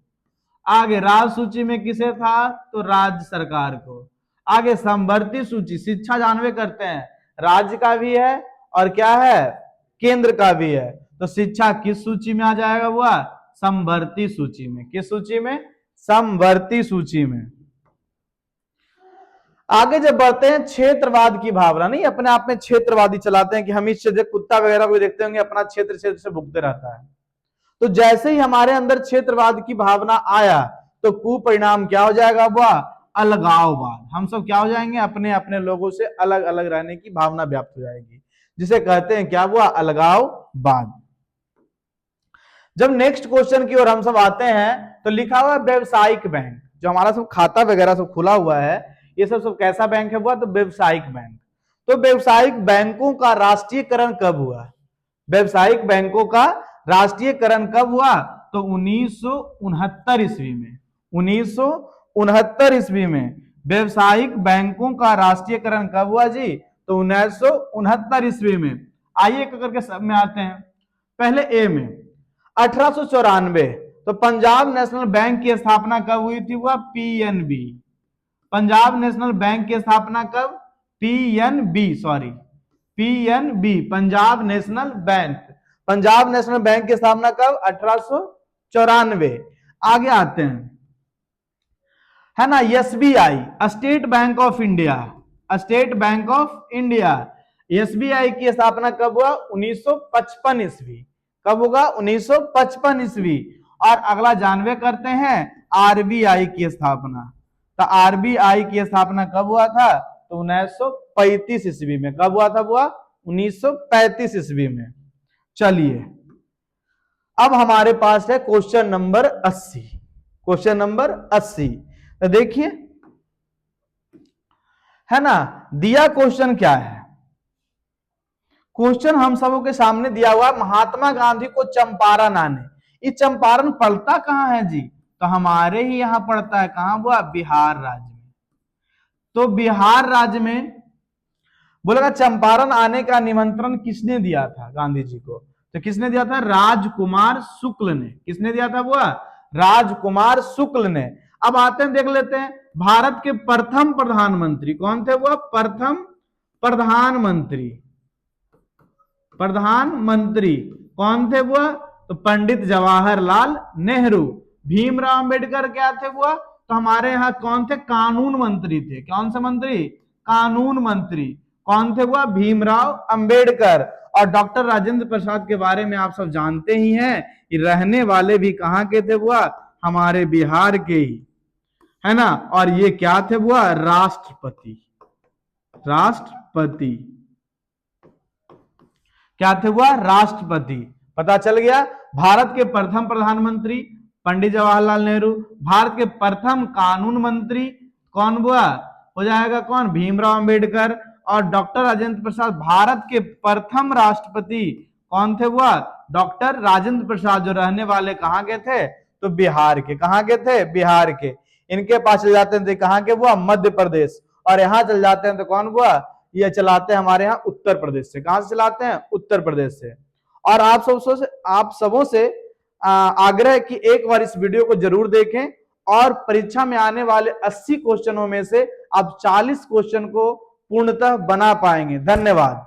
आगे, राज्य सूची में किसे था? तो राज्य सरकार को। आगे, समवर्ती सूची, शिक्षा जानवे करते हैं, राज्य का भी है और क्या है? केंद्र का भी है। तो शिक्षा किस सूची में आ जाएगा हुआ? समवर्ती सूची में। किस सूची में? समवर्ती सूची में। आगे जब बढ़ते हैं, क्षेत्रवाद की भावना, नहीं अपने आप में क्षेत्रवादी चलाते हैं कि हम इस क्षेत्र, कुत्ता वगैरह को देखते होंगे अपना क्षेत्र क्षेत्र से भुगते रहता है। तो जैसे ही हमारे अंदर क्षेत्रवाद की भावना आया तो कुपरिणाम क्या हो जाएगा बुआ? अलगाववाद। हम सब क्या हो जाएंगे? अपने अपने लोगों से अलग अलग रहने की भावना व्याप्त हो जाएगी, जिसे कहते हैं क्या हुआ? अलगाववाद। जब नेक्स्ट क्वेश्चन की ओर हम सब आते हैं तो लिखा हुआ व्यवसायिक बैंक। जो हमारा सब खाता वगैरह सब खुला हुआ है, ये सब कैसा बैंक है हुआ? तो व्यवसायिक बैंक। तो व्यवसायिक बैंकों का राष्ट्रीयकरण कब हुआ? व्यवसायिक बैंकों का राष्ट्रीयकरण कब हुआ? तो 1969 ईस्वी में। 1969 ईस्वी में व्यवसायिक बैंकों का राष्ट्रीयकरण कब हुआ जी? तो 1969 ईस्वी में। आइए करके सब में आते हैं। पहले ए में 1894, तो पंजाब नेशनल बैंक की स्थापना कब हुई थी? हुआ पीएनबी। पंजाब नेशनल बैंक की स्थापना कब? PNB, sorry PNB, Punjab national bank. Punjab national bank की स्थापना कब? 1894। आगे आते हैं, है ना, SBI, state bank of India. State bank of India SBI की स्थापना कब हुआ? 1955 ईस्वी। कब होगा? 1955 ईस्वी। और अगला जानवे करते हैं आरबीआई की स्थापना। तो आरबीआई की स्थापना कब हुआ था? तो 1935 ईस्वी में। कब हुआ था? हुआ 1935 ईस्वी में। चलिए अब हमारे पास है क्वेश्चन नंबर 80। क्वेश्चन नंबर 80 तो देखिए, है ना, दिया क्वेश्चन क्या है? क्वेश्चन हम सबों के सामने दिया हुआ, महात्मा गांधी को चंपारण आने। ये चंपारण पड़ता कहां है जी? तो हमारे ही यहां पड़ता है। कहां हुआ? बिहार राज्य में। तो बिहार राज्य में बोलेगा चंपारण आने का निमंत्रण किसने दिया था गांधी जी को? तो किसने दिया था? राजकुमार शुक्ल ने। किसने दिया था? वो राजकुमार शुक्ल ने। अब आते हैं, देख लेते हैं भारत के प्रथम प्रधानमंत्री कौन थे? वो प्रथम प्रधानमंत्री कौन थे? वो तो पंडित जवाहरलाल नेहरू। भीमराव अंबेडकर क्या थे? वो तो हमारे यहाँ कौन थे? कानून मंत्री थे। कौन से मंत्री? कानून मंत्री। कौन थे? वो भीमराव अंबेडकर। और डॉक्टर राजेंद्र प्रसाद के बारे में आप सब जानते ही हैं कि रहने वाले भी कहां के थे? वो हमारे बिहार के ही, है ना। और ये क्या थे? वो राष्ट्रपति। राष्ट्रपति क्या थे? वो राष्ट्रपति। पता चल गया। भारत के प्रथम प्रधानमंत्री पंडित जवाहरलाल नेहरू। भारत के प्रथम कानून मंत्री कौन हुआ? हो जाएगा कौन? भीमराव अंबेडकर। और डॉक्टर राजेंद्र प्रसाद। भारत के प्रथम राष्ट्रपति कौन थे? वो डॉक्टर राजेंद्र प्रसाद, जो रहने वाले कहां के थे? तो बिहार के। कहां के थे? बिहार के। इनके पास चल जाते हैं तो कहां के? वो मध्य प्रदेश। और यहां चल जाते हैं तो कौन हुआ? ये चलाते हैं हमारे यहाँ उत्तर प्रदेश से। कहां से चलाते हैं? उत्तर प्रदेश से। और आप सबों से आग्रह कि एक बार इस वीडियो को जरूर देखें और परीक्षा में आने वाले 80 क्वेश्चनों में से आप 40 क्वेश्चन को पूर्णतः बना पाएंगे। धन्यवाद।